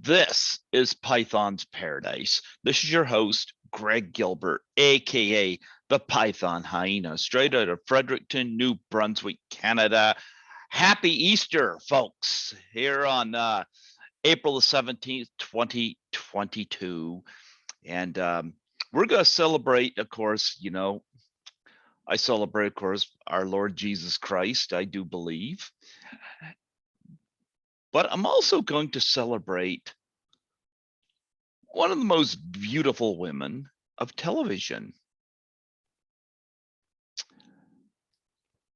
This is Python's Paradise. This is your host, Greg Gilbert, aka the Python Hyena, straight out of Fredericton, New Brunswick, Canada. Happy Easter, folks, here on April the 17th, 2022. And we're going to celebrate, of course, I celebrate, of course, our Lord Jesus Christ, I do believe. But I'm also going to celebrate one of the most beautiful women of television.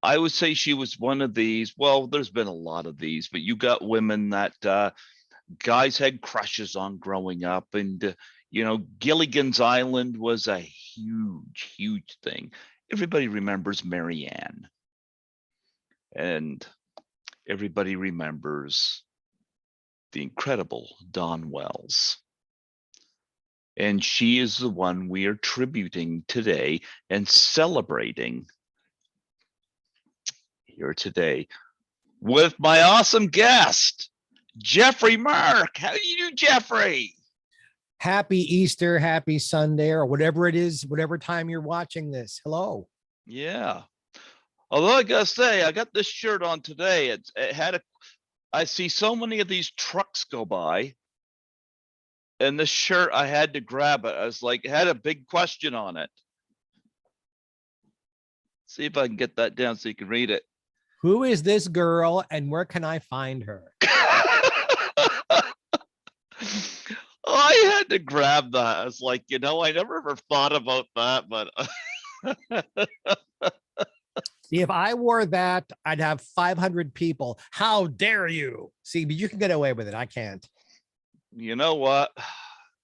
I would say she was one of these. Well, there's been a lot of these, but you got women that guys had crushes on growing up. And, Gilligan's Island was a huge, huge thing. Everybody remembers Mary Ann. And everybody remembers the incredible Dawn Wells. And she is the one we are tributing today and celebrating here today with my awesome guest, Geoffrey Mark. How do you do, Geoffrey? Happy Easter, happy Sunday, or whatever it is, whatever time you're watching this. Hello. Yeah. Although I gotta say, I got this shirt on today. I see so many of these trucks go by, and this shirt, I had to grab it. I was like, it had a big question on it. See if I can get that down so you can read it. Who is this girl and where can I find her? I had to grab that. I was like, I never ever thought about that, but See, if I wore that, I'd have 500 people. How dare you? See, but you can get away with it. I can't. You know what?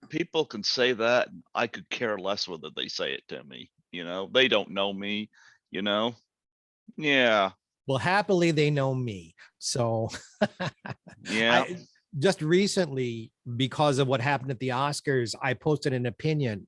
People can say that. I could care less whether they say it to me. They don't know me, Yeah. Well, happily, they know me. So Yeah. Just recently, because of what happened at the Oscars, I posted an opinion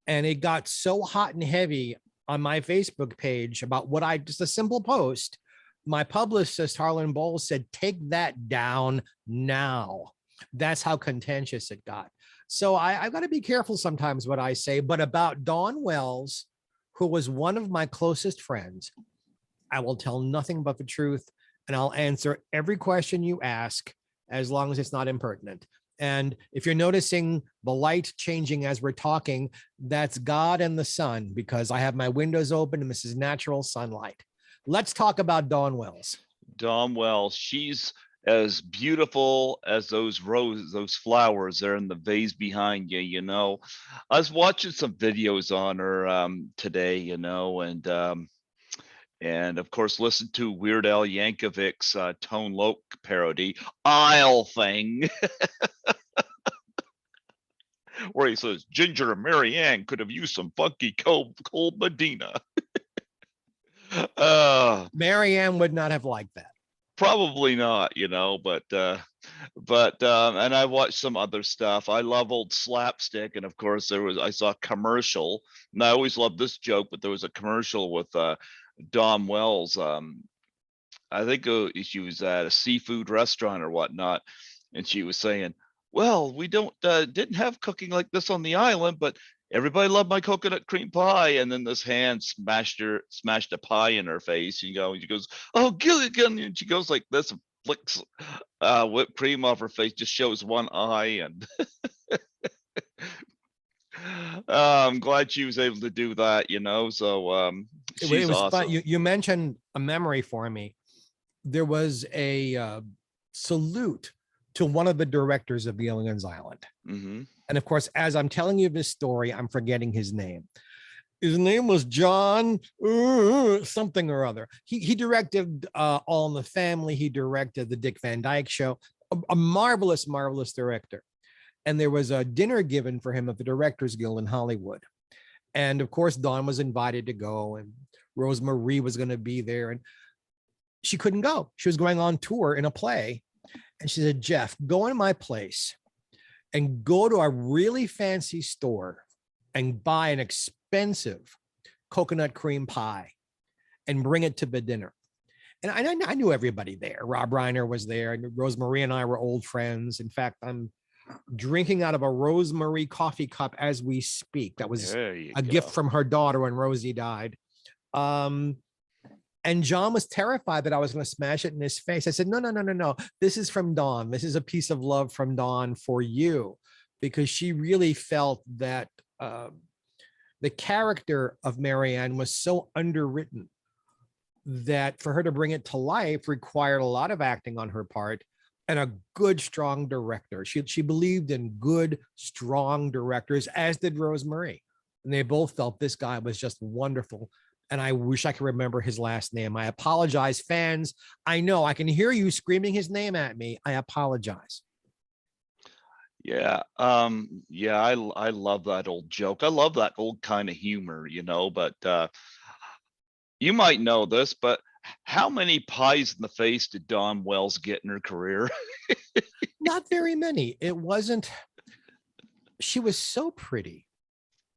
and it got so hot and heavy on my Facebook page about just a simple post. My publicist, Harlan Bowles, said, take that down now. That's how contentious it got. So I've got to be careful sometimes what I say, but about Dawn Wells, who was one of my closest friends, I will tell nothing but the truth, and I'll answer every question you ask as long as it's not impertinent. And if you're noticing the light changing as we're talking, that's God and the sun, because I have my windows open and this is natural sunlight. Let's talk about Dawn Wells. Dawn Wells, she's as beautiful as those roses, those flowers there in the vase behind you, I was watching some videos on her today, and of course, listen to Weird Al Yankovic's Tone Loc parody, Isle Thing, where he says, Ginger and Mary Ann could have used some funky cold Medina. Mary Ann would not have liked that. Probably not, but and I watched some other stuff. I love old slapstick, and of course I saw a commercial, and I always loved this joke, but there was a commercial with Dawn Wells. I think she was at a seafood restaurant or whatnot, and she was saying, well, we didn't have cooking like this on the island, but everybody loved my coconut cream pie. And then this hand smashed a pie in her face. She goes, oh, Gilligan. And she goes like this and flicks whipped cream off her face, just shows one eye. And I'm glad she was able to do that, so she's awesome. Fun. You mentioned a memory for me. There was a salute to one of the directors of Gilligan's Island. Mm-hmm. And of course, as I'm telling you this story, I'm forgetting his name. His name was John something or other. He directed All in the Family. He directed the Dick Van Dyke Show. A marvelous, marvelous director. And there was a dinner given for him at the Directors Guild in Hollywood. And of course, Dawn was invited to go, and Rosemarie was going to be there. And she couldn't go. She was going on tour in a play. And she said, Jeff, go in my place and go to a really fancy store and buy an expensive coconut cream pie and bring it to the dinner. And I knew everybody there. Rob Reiner was there, and Rosemarie and I were old friends. In fact, I'm drinking out of a Rosemarie coffee cup as we speak. That was There you a gift go. from her daughter when Rosie died. And John was terrified that I was going to smash it in his face. I said, no, no, no, no, no. This is from Dawn. This is a piece of love from Dawn for you, because she really felt that the character of Marianne was so underwritten that for her to bring it to life required a lot of acting on her part and a good, strong director. She believed in good, strong directors, as did Rosemarie. And they both felt this guy was just wonderful. And I wish I could remember his last name. I apologize, fans. I know I can hear you screaming his name at me. I apologize. Yeah, yeah, I love that old joke. I love that old kind of humor, but you might know this, but how many pies in the face did Dawn Wells get in her career? Not very many. It wasn't, she was so pretty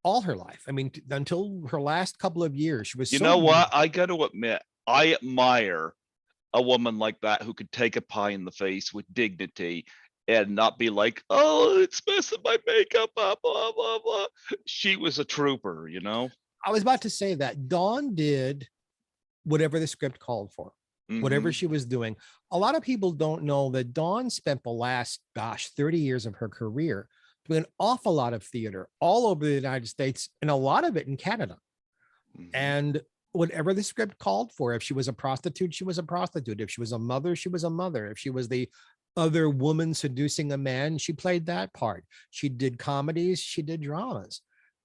all her life. I mean, until her last couple of years, she was You so know beautiful. what? I got to admit, I admire a woman like that who could take a pie in the face with dignity and not be like, "Oh, it's messing my makeup up, blah blah blah." She was a trooper. I was about to say that Dawn did whatever the script called for, whatever Hmm. she was doing. A lot of people don't know that Dawn spent the last, 30 years of her career doing an awful lot of theater all over the United States, and a lot of it in Canada. Hmm. And whatever the script called for, if she was a prostitute, she was a prostitute. If she was a mother, she was a mother. If she was the other woman seducing a man, she played that part. She did comedies, she did dramas.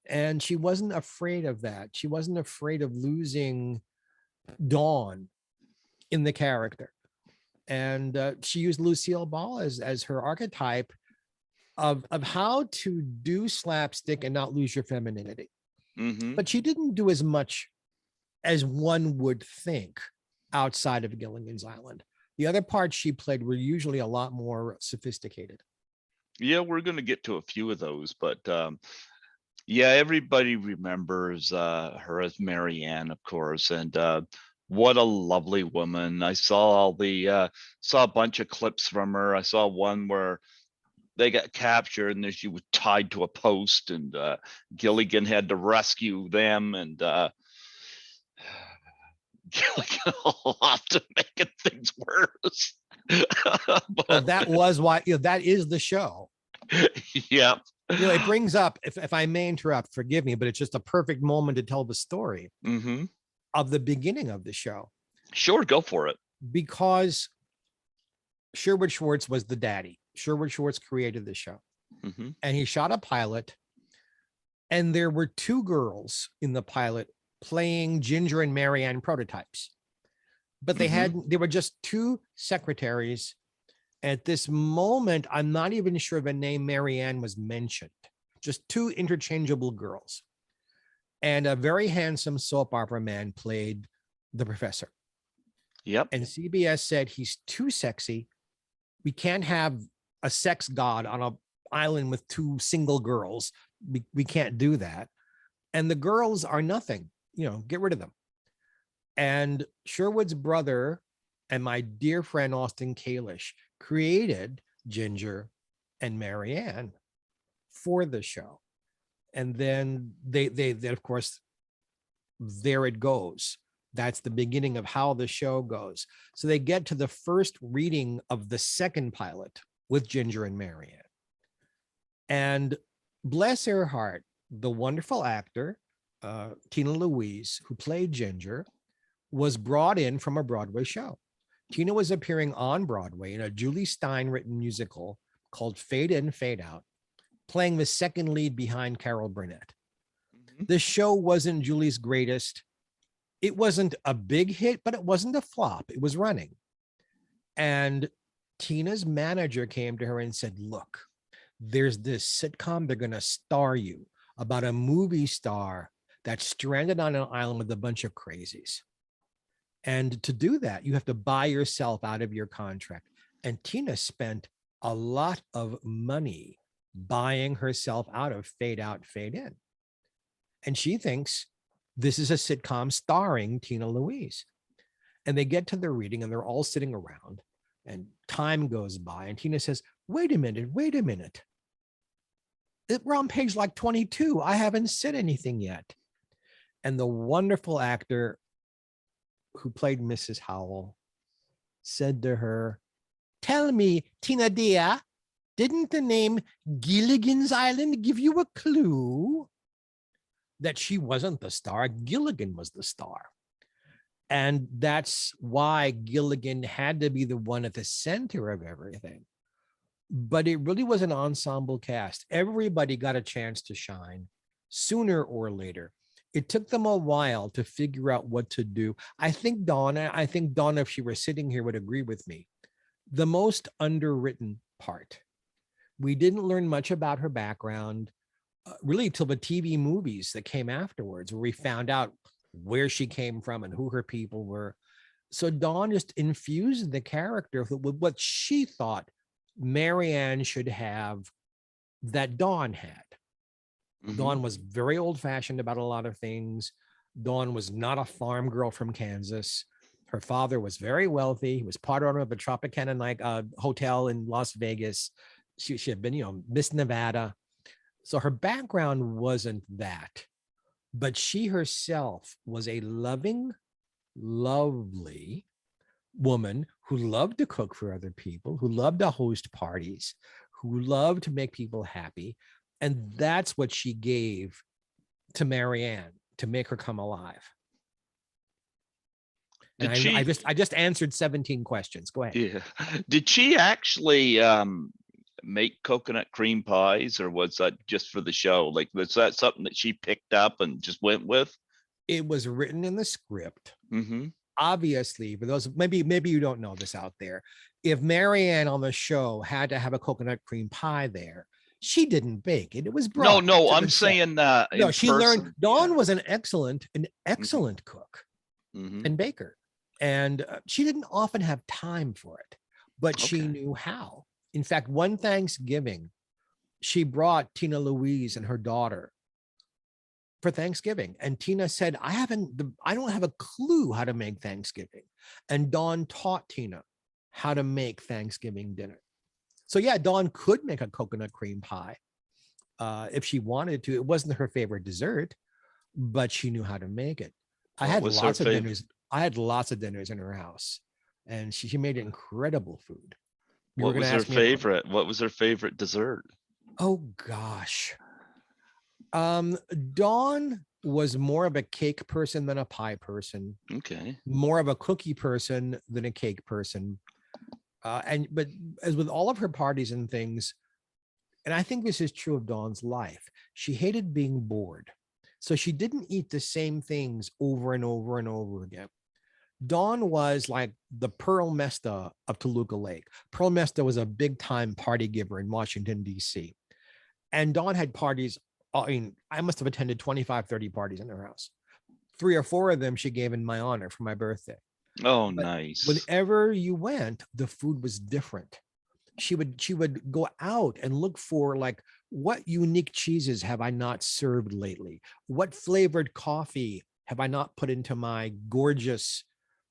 And she wasn't afraid of that. She wasn't afraid of losing Dawn in the character. And she used Lucille Ball as her archetype of how to do slapstick and not lose your femininity. Hmm. But she didn't do as much as one would think outside of Gilligan's Island. The other parts she played were usually a lot more sophisticated. Yeah, we're gonna get to a few of those, but yeah, everybody remembers her as Marianne, of course, and what a lovely woman. I saw a bunch of clips from her. I saw one where they got captured and then she was tied to a post, and Gilligan had to rescue them, and Gilligan often making things worse. Well, But that was why, that is the show. yeah. It brings up, if I may interrupt, forgive me, but it's just a perfect moment to tell the story Hmm. of the beginning of the show, Sure, go for it. because Sherwood Schwartz was the daddy. Sherwood Schwartz created the show, Hmm. and he shot a pilot, and there were two girls in the pilot playing Ginger and Marianne prototypes, but Hmm. they were just two secretaries. At this moment, I'm not even sure the name Marianne was mentioned, just two interchangeable girls. And a very handsome soap opera man played the professor. Yep. And CBS said, he's too sexy. We can't have a sex god on an island with two single girls. We can't do that. And the girls are nothing, get rid of them. And Sherwood's brother and my dear friend Austin Kalish created Ginger and Marianne for the show. And then they of course, there it goes. That's the beginning of how the show goes. So they get to the first reading of the second pilot with Ginger and Marianne. And bless her heart, the wonderful actor, Tina Louise, who played Ginger, was brought in from a Broadway show. Tina was appearing on Broadway in a Julie Stein written musical called Fade In, Fade Out, playing the second lead behind Carol Burnett. Hmm. The show wasn't Julie's greatest. It wasn't a big hit, but it wasn't a flop. It was running. And Tina's manager came to her and said, look, there's this sitcom they're going to star you about a movie star that's stranded on an island with a bunch of crazies. And to do that, you have to buy yourself out of your contract. And Tina spent a lot of money buying herself out of Fade Out, Fade In. And she thinks this is a sitcom starring Tina Louise. And they get to their reading and they're all sitting around and time goes by. And Tina says, wait a minute. We're on page like 22. I haven't said anything yet. And the wonderful actor who played Mrs. Howell said to her, tell me, Tina dear, didn't the name Gilligan's Island give you a clue that she wasn't the star? Gilligan was the star. And that's why Gilligan had to be the one at the center of everything. But it really was an ensemble cast. Everybody got a chance to shine sooner or later. It took them a while to figure out what to do. I think Donna, if she were sitting here, would agree with me. The most underwritten part. We didn't learn much about her background really till the TV movies that came afterwards, where we found out where she came from and who her people were. So Dawn just infused the character with what she thought Marianne should have that Dawn had. Dawn was very old-fashioned about a lot of things. Dawn was not a farm girl from Kansas. Her father was very wealthy. He was part owner of a Tropicana hotel in Las Vegas. She had been, Miss Nevada. So her background wasn't that. But she herself was a loving, lovely woman who loved to cook for other people, who loved to host parties, who loved to make people happy. And that's what she gave to Marianne to make her come alive. And I just answered 17 questions. Go ahead. Yeah. Did she actually make coconut cream pies, or was that just for the show? Like, was that something that she picked up and just went with? It was written in the script. Mm-hmm. Obviously, for those, maybe you don't know this out there, if Marianne on the show had to have a coconut cream pie there, she didn't bake it. It was brought. No, I'm saying no, she learned. Dawn was an excellent cook and baker, and she didn't often have time for it, but she knew how. In fact, one Thanksgiving, she brought Tina Louise and her daughter for Thanksgiving. And Tina said, I don't have a clue how to make Thanksgiving. And Dawn taught Tina how to make Thanksgiving dinner. So yeah, Dawn could make a coconut cream pie if she wanted to. It wasn't her favorite dessert, but she knew how to make it. I had lots of dinners in her house, and she made incredible food. What was her favorite? What was her favorite dessert? Oh gosh. Dawn was more of a cake person than a pie person. Okay. More of a cookie person than a cake person. But as with all of her parties and things, and I think this is true of Dawn's life, she hated being bored. So she didn't eat the same things over and over and over again. Dawn was like the Pearl Mesta of Toluca Lake. Pearl Mesta was a big time party giver in Washington, D.C. And Dawn had parties. I mean, I must have attended 25, 30 parties in her house. 3 or 4 of them she gave in my honor for my birthday. Oh, but nice. Whenever you went, the food was different. She would go out and look for, like, what unique cheeses have I not served lately? What flavored coffee have I not put into my gorgeous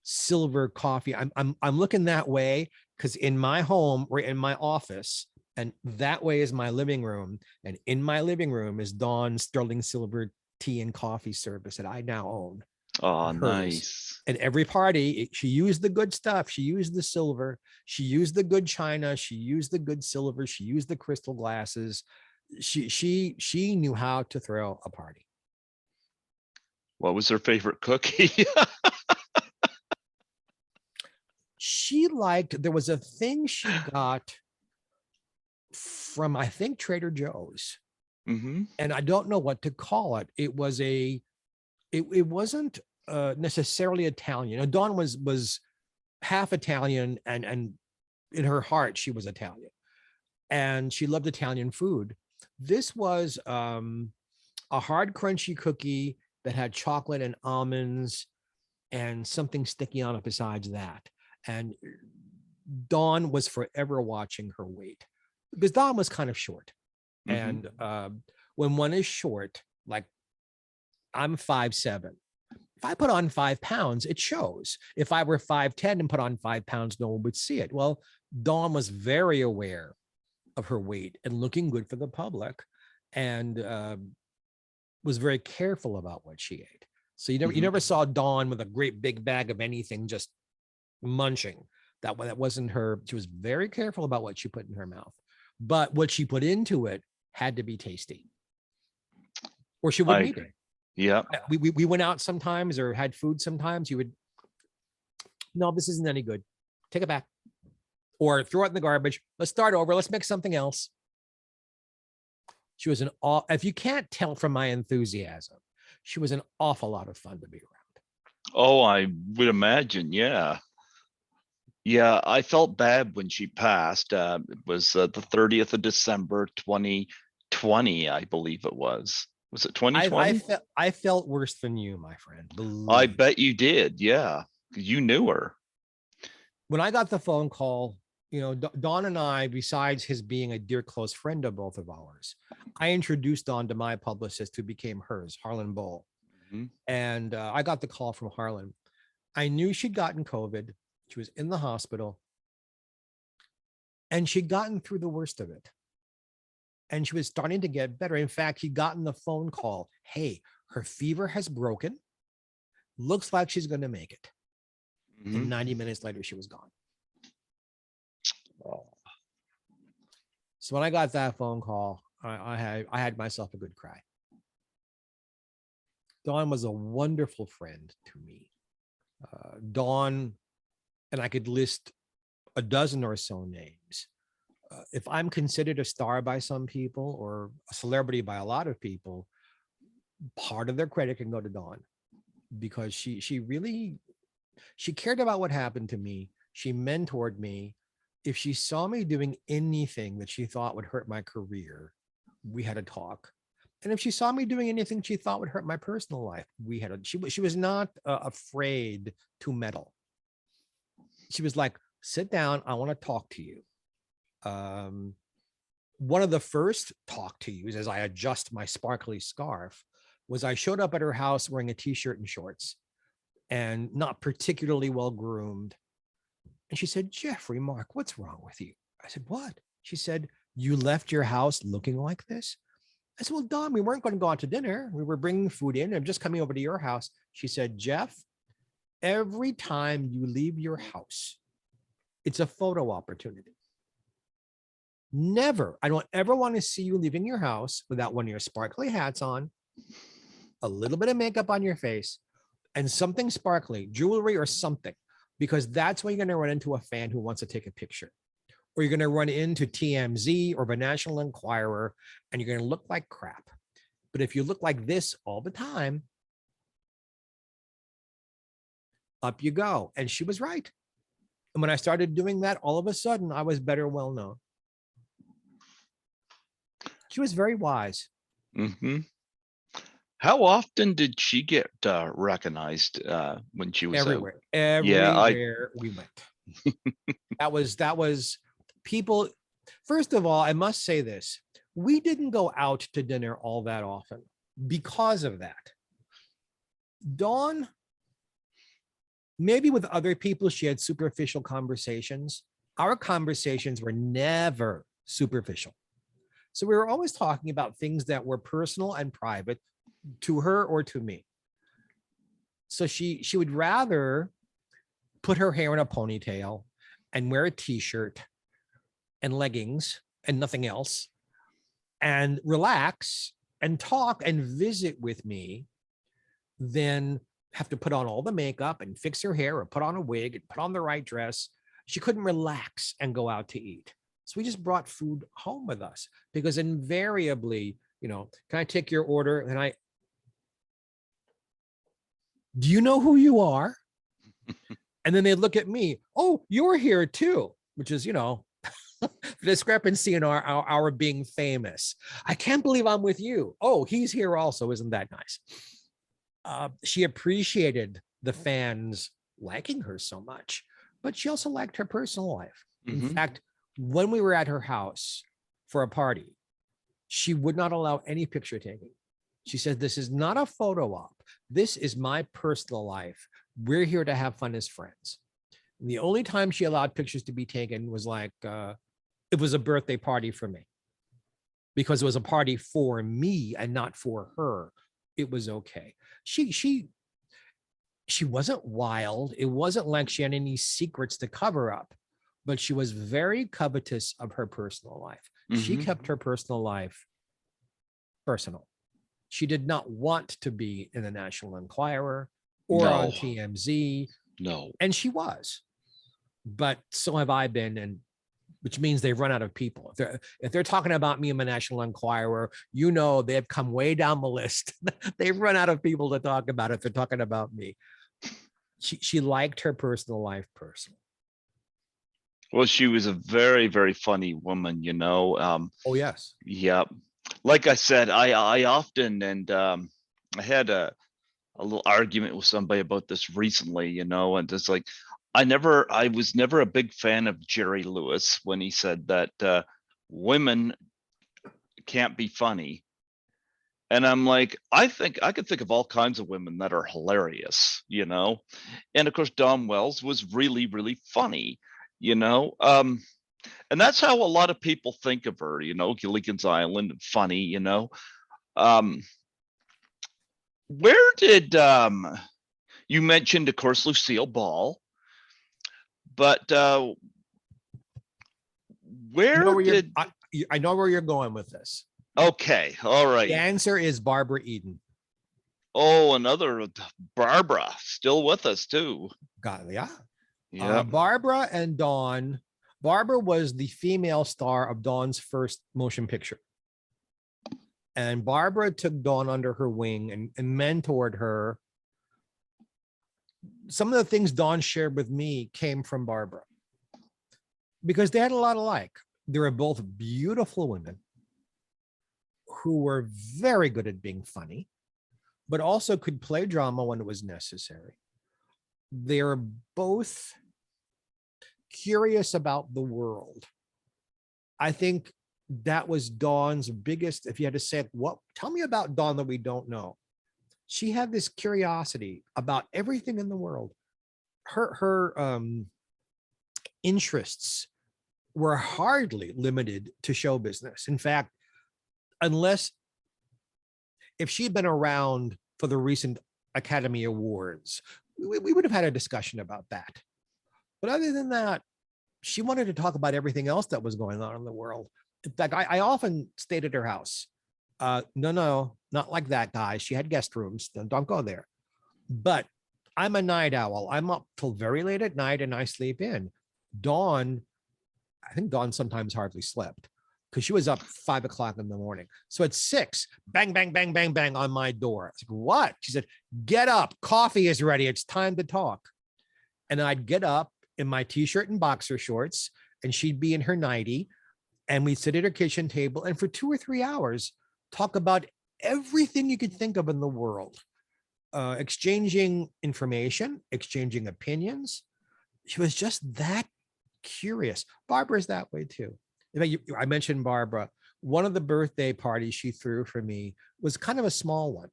silver coffee? I'm looking that way because in my home or in my office, and that way is my living room, and in my living room is Dawn's sterling silver tea and coffee service that I now own. Oh, nice. And every party, she used the good stuff. She used the silver. She used the good china. She used the good silver. She used the crystal glasses. She knew how to throw a party. What was her favorite cookie? There was a thing she got from, I think, Trader Joe's. And I don't know what to call it. It wasn't necessarily Italian. Dawn was half Italian, and in her heart she was Italian, and she loved Italian food. This was a hard, crunchy cookie that had chocolate and almonds and something sticky on it besides that. And Dawn was forever watching her weight, because Dawn was kind of short. And when one is short, like I'm 5'7", If I put on 5 pounds, it shows. If I were 5'10" and put on 5 pounds, no one would see it. Well, Dawn was very aware of her weight and looking good for the public, and was very careful about what she ate. So you never saw Dawn with a great big bag of anything just munching. That wasn't her. She was very careful about what she put in her mouth, but what she put into it had to be tasty, or she wouldn't eat it. Yeah. We went out sometimes or had food sometimes. You would, no, this isn't any good. Take it back. Or throw it in the garbage. Let's start over. Let's make something else. She was if you can't tell from my enthusiasm, she was an awful lot of fun to be around. Oh, I would imagine. Yeah. Yeah. I felt bad when she passed. It was the 30th of December, 2020, I believe it was. Was it 2020? I felt worse than you, my friend. I bet you did. Yeah. You knew her. When I got the phone call, Dawn and I, besides his being a dear close friend of both of ours, I introduced Dawn to my publicist who became hers, Harlan Bowl. And I got the call from Harlan. I knew she'd gotten COVID. She was in the hospital. And she'd gotten through the worst of it. And she was starting to get better. In fact, he'd gotten the phone call. Hey, her fever has broken. Looks like she's going to make it. And 90 minutes later, she was gone. Oh. So when I got that phone call, I had myself a good cry. Dawn was a wonderful friend to me. Dawn, and I could list a dozen or so names. If I'm considered a star by some people or a celebrity by a lot of people, part of their credit can go to Dawn, because she cared about what happened to me. She mentored me. If she saw me doing anything that she thought would hurt my career, we had a talk. And if she saw me doing anything she thought would hurt my personal life, we had she was not afraid to meddle. She was like, sit down, I want to talk to you. One of the first talk to yous, as I adjust my sparkly scarf, was I showed up at her house wearing a t-shirt and shorts and not particularly well groomed. And she said, Geoffrey, Mark, what's wrong with you? I said, what? She said, you left your house looking like this? I said, well, Dawn, we weren't going to go out to dinner. We were bringing food in. I'm just coming over to your house. She said, Jeff, every time you leave your house, it's a photo opportunity. Never. I don't ever want to see you leaving your house without one of your sparkly hats on, a little bit of makeup on your face, and something sparkly, jewelry or something, because that's when you're going to run into a fan who wants to take a picture. Or you're going to run into TMZ or the National Enquirer, and you're going to look like crap. But if you look like this all the time, up you go. And she was right. And when I started doing that, all of a sudden, I was better well known. She was very wise. How often did she get recognized when she was everywhere? Everywhere we went. that was people. First of all, I must say this: we didn't go out to dinner all that often because of that. Dawn, maybe with other people, she had superficial conversations. Our conversations were never superficial. So we were always talking about things that were personal and private to her or to me. So she would rather put her hair in a ponytail and wear a t-shirt and leggings and nothing else and relax and talk and visit with me than have to put on all the makeup and fix her hair or put on a wig and put on the right dress. She couldn't relax and go out to eat. So we just brought food home with us, because invariably, can I take your order? And do you know who you are? And then they look at me, oh, you're here too, which is, the discrepancy in our being famous. I can't believe I'm with you. Oh, he's here also. Isn't that nice? She appreciated the fans liking her so much, but she also liked her personal life. In fact, when we were at her house for a party, she would not allow any picture taking. She said, this is not a photo op. This is my personal life. We're here to have fun as friends. And the only time she allowed pictures to be taken was like, it was a birthday party for me, because it was a party for me and not for her. It was okay. She wasn't wild. It wasn't like she had any secrets to cover up, but she was very covetous of her personal life. She kept her personal life personal. She did not want to be in the National Enquirer or on No, TMZ, no. and she was. But so have I been, and which means they've run out of people. If they're talking about me in the National Enquirer, you know they've come way down the list. They've run out of people to talk about if they're talking about me. She liked her personal life personal. Well, she was a very, very funny woman, you know. Oh yes. Yeah. Like I said, I often, and I had a little argument with somebody about this recently, you know, and it's like I was never a big fan of Jerry Lewis when he said that women can't be funny. And I'm like, I think I could think of all kinds of women that are hilarious, you know. And of course, Dawn Wells was really, really funny, you know. And that's how a lot of people think of her, you know, Gilligan's Island and funny, you know. Um, where did you mentioned, of course, Lucille Ball, but I know where where did I know where you're going with this. okay, all The right. answer is Barbara Eden. Oh, another Barbara still with us too. Got yeah. Yeah. Barbara and Dawn. Barbara was the female star of Dawn's first motion picture. And Barbara took Dawn under her wing and mentored her. Some of the things Dawn shared with me came from Barbara because they had a lot alike. They were both beautiful women who were very good at being funny, but also could play drama when it was necessary. They're both curious about the world. I think that was Dawn's biggest, if you had to say, what, tell me about Dawn that we don't know. She had this curiosity about everything in the world. Her interests were hardly limited to show business. In fact, unless if she'd been around for the recent Academy Awards, we would have had a discussion about that. But other than that, she wanted to talk about everything else that was going on in the world. In fact, I often stayed at her house. No, not like that, guys. She had guest rooms. Don't go there. But I'm a night owl. I'm up till very late at night and I sleep in. Dawn, I think Dawn sometimes hardly slept because she was up 5 o'clock in the morning. So at 6, bang, bang, bang, bang, bang on my door. I was like, what? She said, get up. Coffee is ready. It's time to talk. And I'd get up in my t-shirt and boxer shorts, and she'd be in her nightie, and we'd sit at her kitchen table and for 2 or 3 hours talk about everything you could think of in the world, exchanging information, exchanging opinions. She was just that curious. Barbara's that way too. In fact, I mentioned Barbara. One of the birthday parties she threw for me was kind of a small one.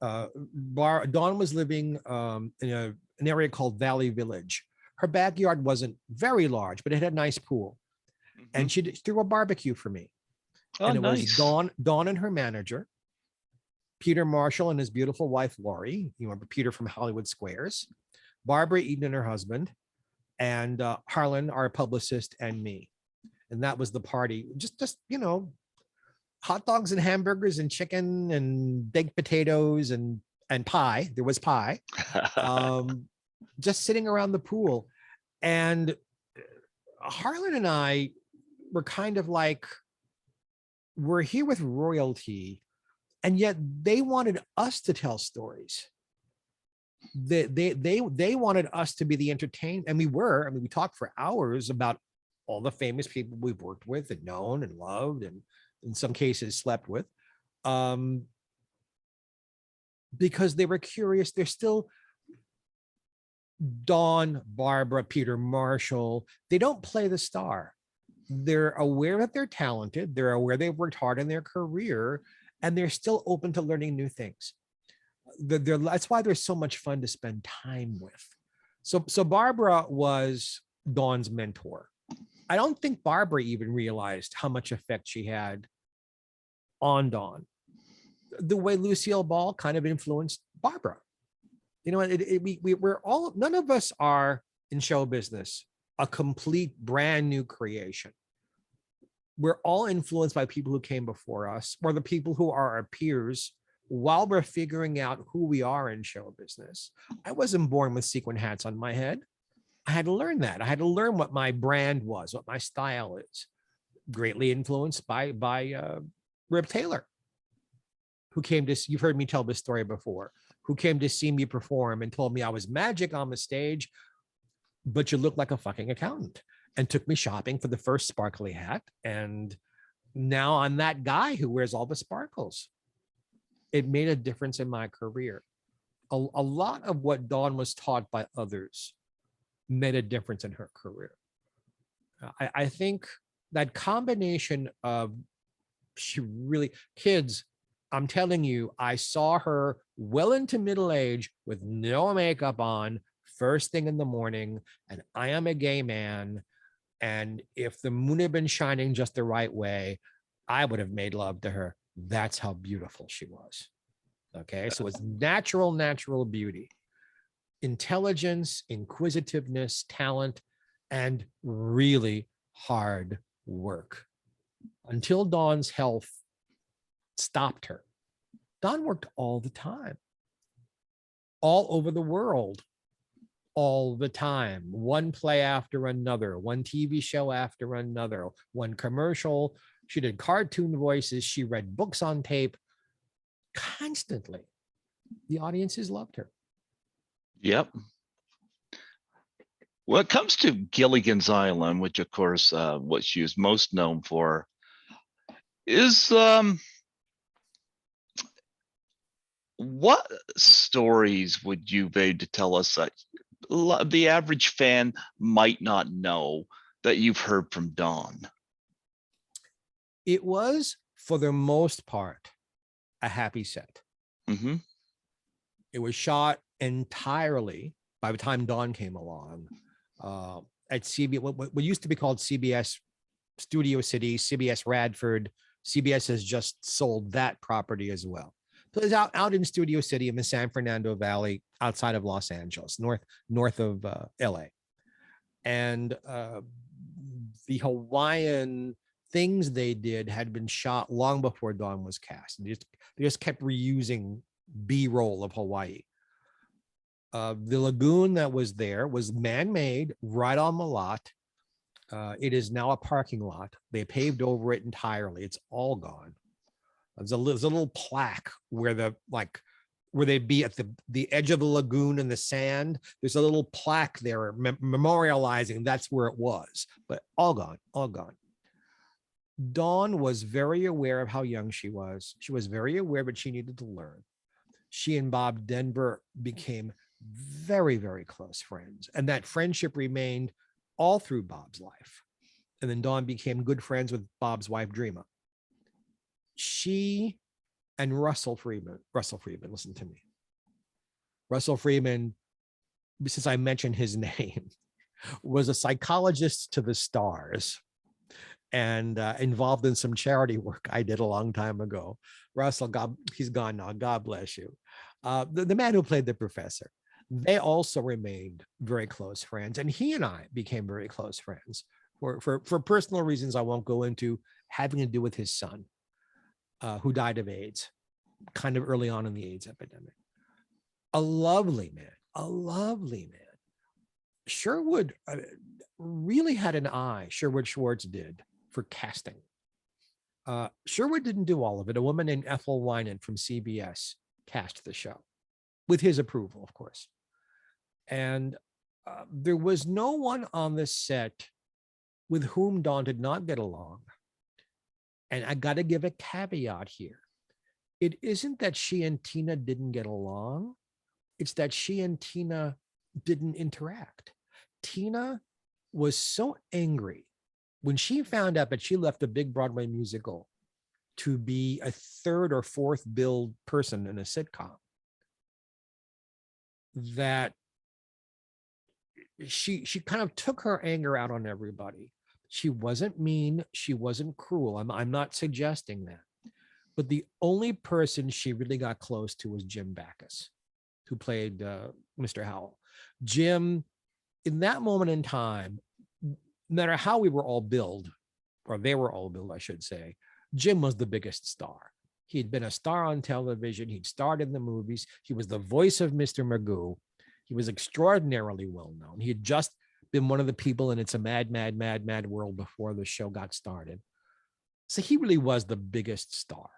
Dawn was living in an area called Valley Village. Her backyard wasn't very large, but it had a nice pool. And she threw a barbecue for me. Oh, and it nice. was Dawn and her manager, Peter Marshall and his beautiful wife, Lori. You remember Peter from Hollywood Squares, Barbara Eden and her husband, and Harlan, our publicist, and me. And that was the party. Just hot dogs and hamburgers and chicken and baked potatoes and pie. There was pie. Just sitting around the pool. And Harlan and I were kind of like, we're here with royalty, and yet they wanted us to tell stories. They wanted us to be the entertained, and we were. I mean, we talked for hours about all the famous people we've worked with and known and loved, and in some cases slept with, because they were curious. They're still Dawn, Barbara, Peter Marshall. They don't play the star. They're aware that they're talented. They're aware they've worked hard in their career, and they're still open to learning new things. That's why they're so much fun to spend time with. So Barbara was Dawn's mentor. I don't think Barbara even realized how much effect she had on Dawn. The way Lucille Ball kind of influenced Barbara. You know, we're all, none of us are in show business a complete brand new creation. We're all influenced by people who came before us, or the people who are our peers, while we're figuring out who we are in show business. I wasn't born with sequin hats on my head. I had to learn that. I had to learn what my brand was, what my style is. Greatly influenced by Rip Taylor, who came to, you've heard me tell this story before, who came to see me perform and told me I was magic on the stage, but you look like a fucking accountant, and took me shopping for the first sparkly hat. And now I'm that guy who wears all the sparkles. It made a difference in my career. A lot of what Dawn was taught by others made a difference in her career. I think that combination of, she really, kids, I'm telling you, I saw her well into middle age with no makeup on, first thing in the morning, and I am a gay man. And if the moon had been shining just the right way, I would have made love to her. That's how beautiful she was. Okay, so it's natural beauty, intelligence, inquisitiveness, talent, and really hard work. Until Dawn's health stopped her, Dawn worked all the time, all over the world, all the time. One play after another, one TV show after another, one commercial. She did cartoon voices. She read books on tape constantly. The audiences loved her. Yep. When it comes to Gilligan's Island, which of course what she is most known for, is what stories would you be able to tell us that the average fan might not know that you've heard from Dawn? It was, for the most part, a happy set. Mm-hmm. It was shot entirely, by the time Dawn came along, at CBS, what used to be called CBS Studio City, CBS Radford. CBS has just sold that property as well. So it's out in Studio City in the San Fernando Valley, outside of Los Angeles, north of LA. And the Hawaiian things they did had been shot long before Dawn was cast. They just kept reusing B-roll of Hawaii. The lagoon that was there was man-made, right on the lot. It is now a parking lot. They paved over it entirely. It's all gone. There's a little plaque where they'd be at the edge of the lagoon in the sand. There's a little plaque there memorializing that's where it was, but all gone, all gone. Dawn was very aware of how young she was. She was very aware that she needed to learn. She and Bob Denver became very, very close friends, and that friendship remained all through Bob's life. And then Dawn became good friends with Bob's wife, Dreama. She and Russell Freeman, listen to me. Russell Freeman, since I mentioned his name, was a psychologist to the stars and involved in some charity work I did a long time ago. Russell, he's gone now. God bless you. The man who played the professor. They also remained very close friends, and he and I became very close friends for personal reasons I won't go into, having to do with his son, who died of AIDS, kind of early on in the AIDS epidemic. A lovely man, a lovely man. Sherwood really had an eye, Sherwood Schwartz did, for casting. Sherwood didn't do all of it. A woman named Ethel Winan from CBS cast the show, with his approval, of course. And there was no one on this set with whom Dawn did not get along. And I got to give a caveat here. It isn't that she and Tina didn't get along. It's that she and Tina didn't interact. Tina was so angry when she found out that she left a big Broadway musical to be a third or fourth billed person in a sitcom, that she kind of took her anger out on everybody. She wasn't mean, she wasn't cruel. I'm not suggesting that. But the only person she really got close to was Jim Backus, who played Mr. Howell. Jim, in that moment in time, no matter how we were all billed, or they were all billed, I should say, Jim was the biggest star. He'd been a star on television. He'd starred in the movies. He was the voice of Mr. Magoo. He was extraordinarily well known. He had just been one of the people in It's a Mad, Mad, Mad, Mad World before the show got started. So he really was the biggest star.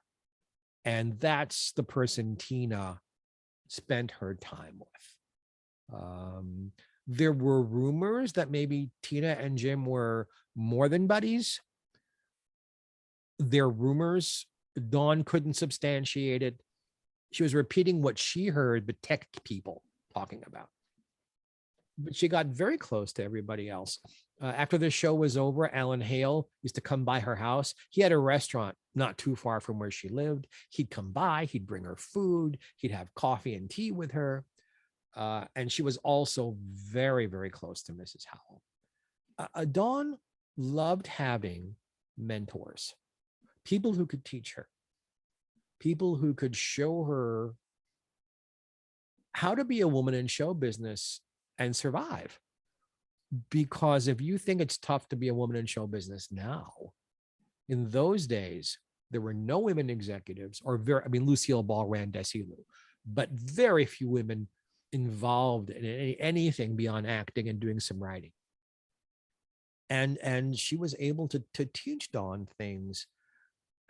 And that's the person Tina spent her time with. There were rumors that maybe Tina and Jim were more than buddies. They're rumors. Dawn couldn't substantiate it. She was repeating what she heard the tech people talking about. But she got very close to everybody else. After the show was over, Alan Hale used to come by her house. He had a restaurant not too far from where she lived. He'd come by, he'd bring her food, he'd have coffee and tea with her. And she was also very, very close to Mrs. Howell. Dawn loved having mentors, people who could teach her, people who could show her how to be a woman in show business and survive. Because if you think it's tough to be a woman in show business now, in those days, there were no women executives, or Lucille Ball ran Desilu, but very few women involved in anything beyond acting and doing some writing. And she was able to teach Dawn things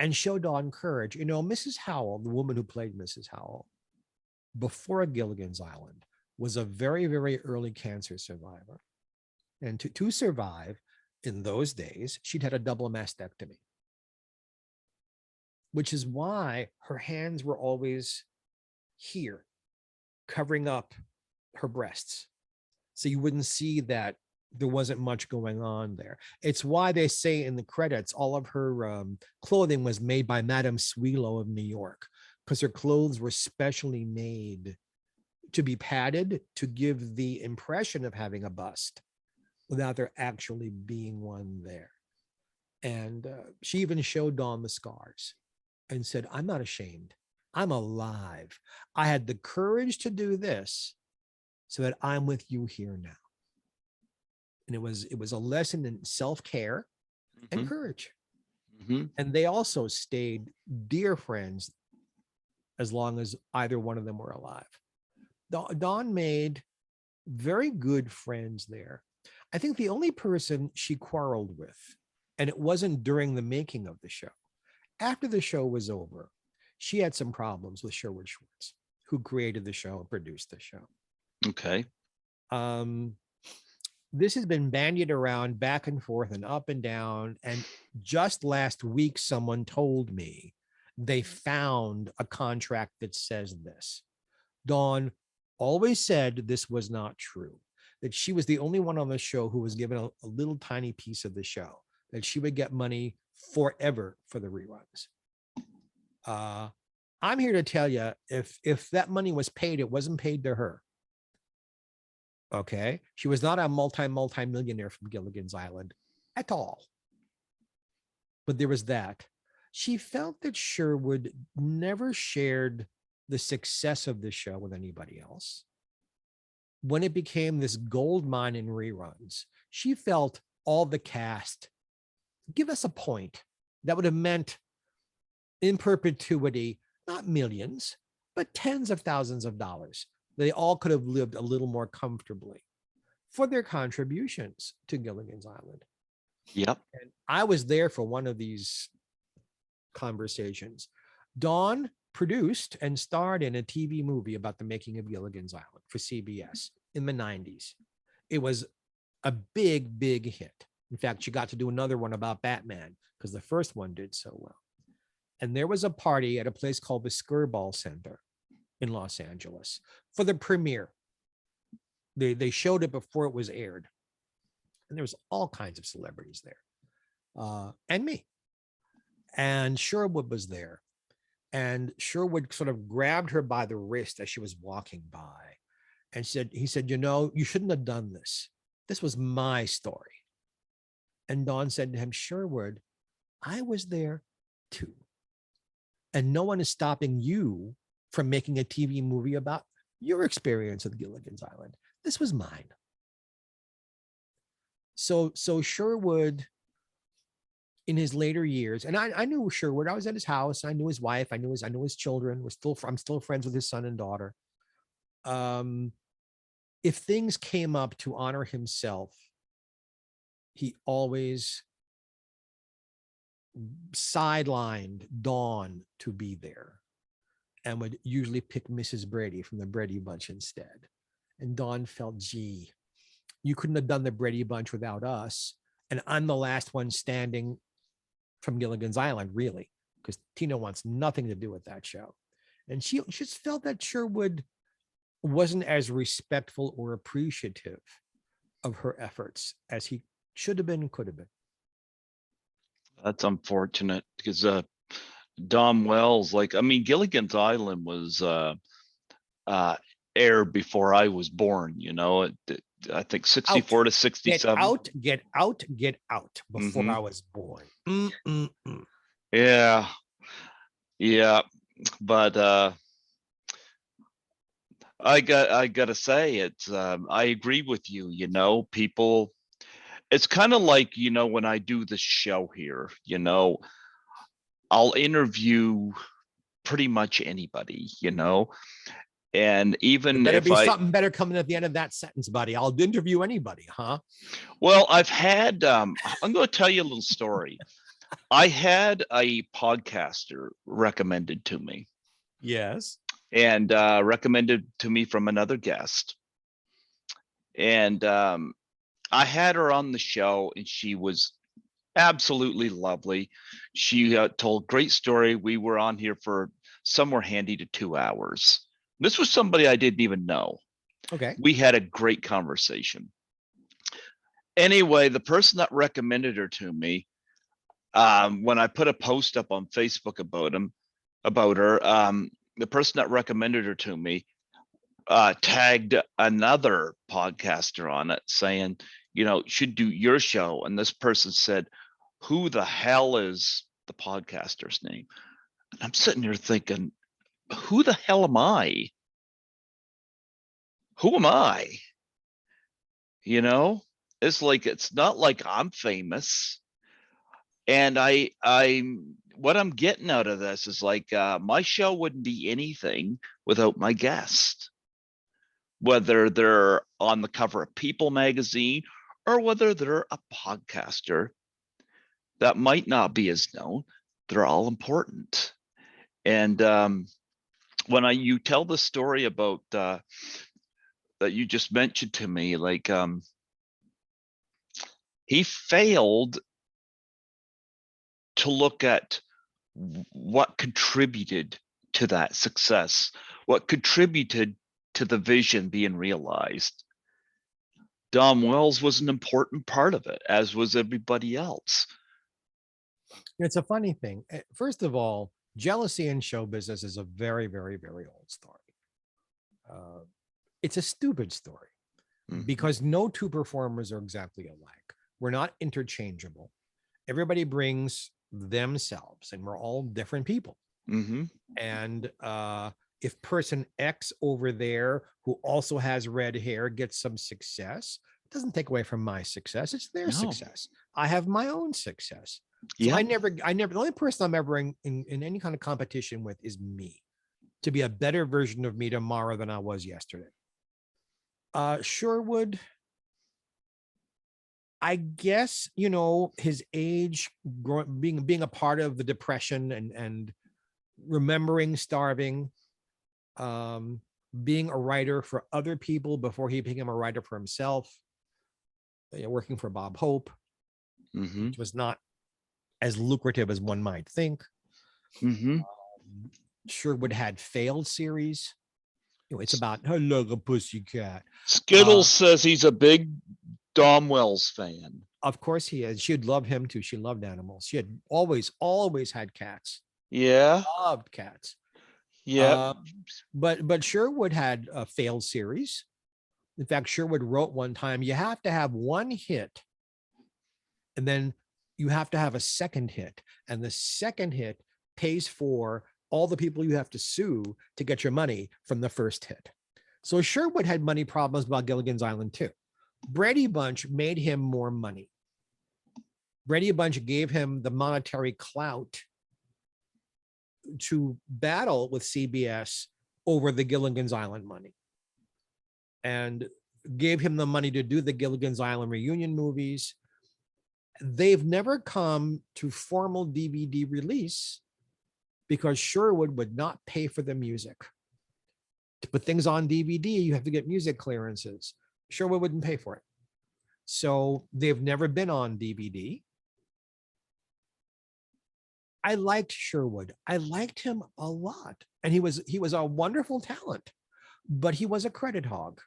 and show Dawn courage. You know, Mrs. Howell, the woman who played Mrs. Howell, before Gilligan's Island, was a very, very early cancer survivor. And to survive in those days, she'd had a double mastectomy, which is why her hands were always here, covering up her breasts. So you wouldn't see that there wasn't much going on there. It's why they say in the credits, all of her clothing was made by Madame Suilo of New York, because her clothes were specially made to be padded to give the impression of having a bust without there actually being one there. And she even showed Dawn the scars and said, I'm not ashamed. I'm alive. I had the courage to do this so that I'm with you here now. And it was a lesson in self-care and courage. And they also stayed dear friends as long as either one of them were alive. Dawn made very good friends there. I think the only person she quarreled with, and it wasn't during the making of the show, after the show was over, she had some problems with Sherwood Schwartz, who created the show and produced the show. Okay. This has been bandied around back and forth and up and down. And just last week, someone told me they found a contract that says this. Dawn always said this was not true, that she was the only one on the show who was given a little tiny piece of the show, that she would get money forever for the reruns. I'm here to tell you, if that money was paid, it wasn't paid to her. Okay. She was not a multi-millionaire from Gilligan's Island at all. But there was that. She felt that Sherwood never shared the success of the show with anybody else. When it became this gold mine in reruns, she felt all the cast give us a point that would have meant in perpetuity, not millions, but tens of thousands of dollars. They all could have lived a little more comfortably for their contributions to Gilligan's Island. Yep. And I was there for one of these conversations. Dawn produced and starred in a TV movie about the making of Gilligan's Island for CBS in the 90s. It was a big, big hit. In fact, she got to do another one about Batman because the first one did so well. And there was a party at a place called the Skirball Center in Los Angeles for the premiere. They showed it before it was aired. And there was all kinds of celebrities there. And me. and Sherwood was there. And Sherwood sort of grabbed her by the wrist as she was walking by and he said, you shouldn't have done this. This was my story. And Dawn said to him, Sherwood, I was there too. And no one is stopping you from making a TV movie about your experience with Gilligan's Island. This was mine. So Sherwood, in his later years, and I knew Sherwood. I was at his house. I knew his wife. I knew his children. I'm still friends with his son and daughter. If things came up to honor himself, he always sidelined Dawn to be there, and would usually pick Mrs. Brady from the Brady Bunch instead. And Dawn felt, gee, you couldn't have done the Brady Bunch without us. And I'm the last one standing from Gilligan's Island, really, because Tina wants nothing to do with that show. And she just felt that Sherwood wasn't as respectful or appreciative of her efforts as he should have been, could have been. That's unfortunate because Dom Wells, Gilligan's Island was aired before I was born. I think 64 to 67. Get out before I was born. Yeah. But I gotta say it's I agree with you. People, it's kind of like, when I do this show here, I'll interview pretty much anybody, and even there better if be something better coming at the end of that sentence, buddy. I'll interview anybody, huh? Well, I've had I'm going to tell you a little story. I had a podcaster recommended to me. Yes. And recommended to me from another guest. And I had her on the show, and she was absolutely lovely. She told a great story. We were on here for somewhere handy to 2 hours. This was somebody I didn't even know. Okay. We had a great conversation. Anyway, the person that recommended her to me, when I put a post up on Facebook about her, the person that recommended her to me tagged another podcaster on it saying, should do your show. And this person said, who the hell is the podcaster's name? And I'm sitting here thinking, who the hell am I? Who am I? It's not like I'm famous. And what I'm getting out of this is my show wouldn't be anything without my guest, whether they're on the cover of People magazine or whether they're a podcaster that might not be as known. They're all important. And when you tell the story about that you just mentioned to me, he failed to look at what contributed to that success, what contributed to the vision being realized. Dom Wells was an important part of it, as was everybody else. It's a funny thing. First of all, jealousy in show business is a very, very, very old story. It's a stupid story because no two performers are exactly alike. We're not interchangeable. Everybody brings themselves, and we're all different people. And if person X over there, who also has red hair, gets some success, it doesn't take away from my success. It's their success. I have my own success. So I never, the only person I'm ever in any kind of competition with is me, to be a better version of me tomorrow than I was yesterday. Sherwood, I guess, his age, being a part of the Depression and remembering starving, being a writer for other people before he became a writer for himself, working for Bob Hope, which was not as lucrative as one might think. Sherwood had failed series. It's about hello, a pussycat. Skittles says he's a big Dom Wells fan. Of course he is. She'd love him too. She loved animals. She had always had cats. Yeah. Loved cats. Yep. Uh, but Sherwood had a failed series. In fact, Sherwood wrote one time, you have to have one hit, and then you have to have a second hit. And the second hit pays for all the people you have to sue to get your money from the first hit. So Sherwood had money problems about Gilligan's Island too. Brady Bunch made him more money. Brady Bunch gave him the monetary clout to battle with CBS over the Gilligan's Island money, and gave him the money to do the Gilligan's Island reunion movies. They've never come to formal DVD release because Sherwood would not pay for the music. To put things on DVD, you have to get music clearances. Sherwood wouldn't pay for it. So they've never been on DVD. I liked Sherwood. I liked him a lot. And he was a wonderful talent, but he was a credit hog.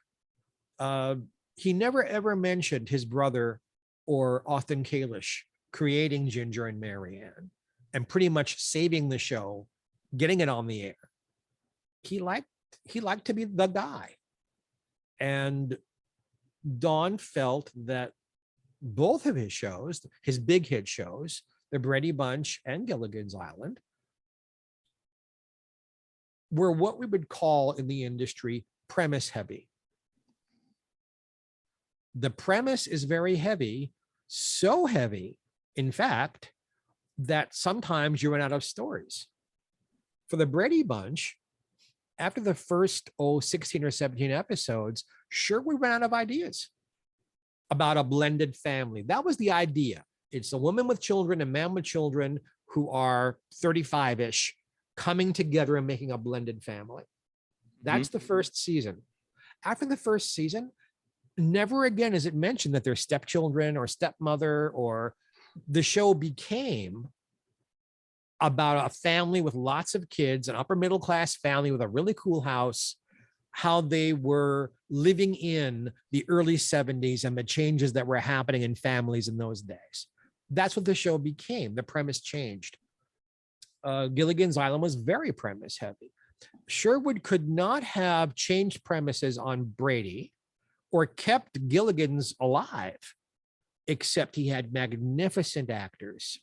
He never ever mentioned his brother or Austin Kalish creating Ginger and Marianne and pretty much saving the show, getting it on the air. He liked to be the guy. And Don felt that both of his shows, his big hit shows, the Brady Bunch and Gilligan's Island, were what we would call in the industry premise heavy. The premise is very heavy, so heavy, in fact, that sometimes you run out of stories. For the Brady Bunch, after the first 16 or 17 episodes, sure, we ran out of ideas about a blended family. That was the idea. It's a woman with children, a man with children who are 35-ish coming together and making a blended family. That's the first season. After the first season, never again is it mentioned that they're stepchildren or stepmother, or the show became about a family with lots of kids, an upper middle class family with a really cool house, how they were living in the early 70s and the changes that were happening in families in those days. That's what the show became. The premise changed. Gilligan's Island was very premise heavy. Sherwood could not have changed premises on Brady or kept Gilligan's alive, except he had magnificent actors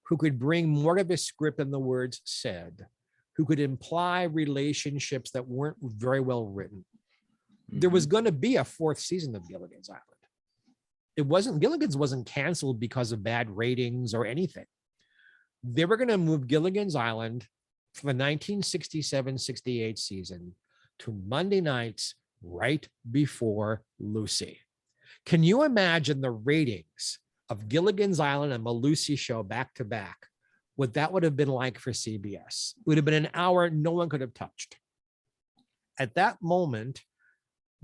who could bring more to the script than the words said, who could imply relationships that weren't very well written. There was going to be a fourth season of Gilligan's Island. Gilligan's wasn't canceled because of bad ratings or anything. They were going to move Gilligan's Island from the 1967-68 season to Monday nights right before Lucy. Can you imagine the ratings of Gilligan's Island and the Lucy show back to back? What that would have been like for CBS? It would have been an hour no one could have touched. At that moment,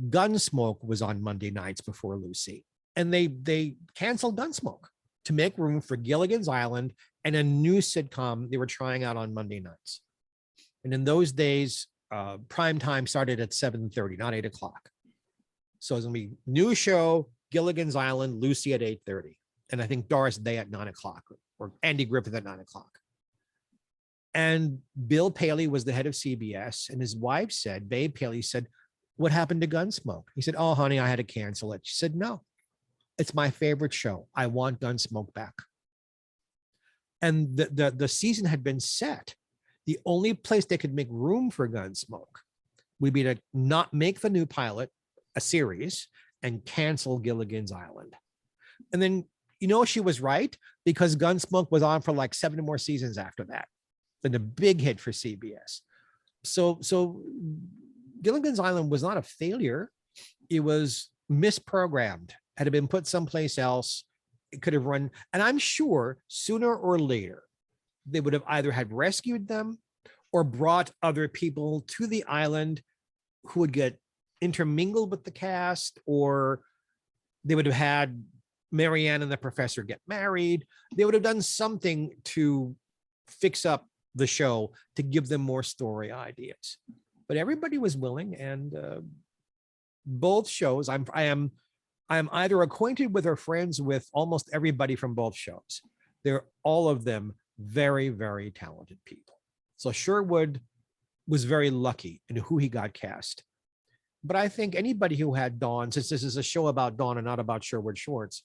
Gunsmoke was on Monday nights before Lucy, and they canceled Gunsmoke to make room for Gilligan's Island and a new sitcom they were trying out on Monday nights. And in those days, prime time started at 7:30, not 8 o'clock. So it's gonna be new show, Gilligan's Island, Lucy at 8:30. And I think Doris Day at 9 o'clock, or Andy Griffith at 9 o'clock. And Bill Paley was the head of CBS, and his wife said, Babe Paley said, what happened to Gunsmoke? He said, oh, honey, I had to cancel it. She said, no, it's my favorite show. I want Gunsmoke back. And the season had been set. The only place they could make room for Gunsmoke would be to not make the new pilot a series and cancel Gilligan's Island. And then, she was right, because Gunsmoke was on for like 7 more seasons after that. Then a big hit for CBS. So Gilligan's Island was not a failure. It was misprogrammed. Had it been put someplace else, it could have run. And I'm sure sooner or later, they would have either had rescued them or brought other people to the island who would get intermingled with the cast, or they would have had Marianne and the professor get married. They would have done something to fix up the show to give them more story ideas. But everybody was willing, and both shows, I am I'm either acquainted with or friends with almost everybody from both shows. They're all of them very, very talented people. So Sherwood was very lucky in who he got cast. But I think anybody who had Dawn, since this is a show about Dawn and not about Sherwood Schwartz,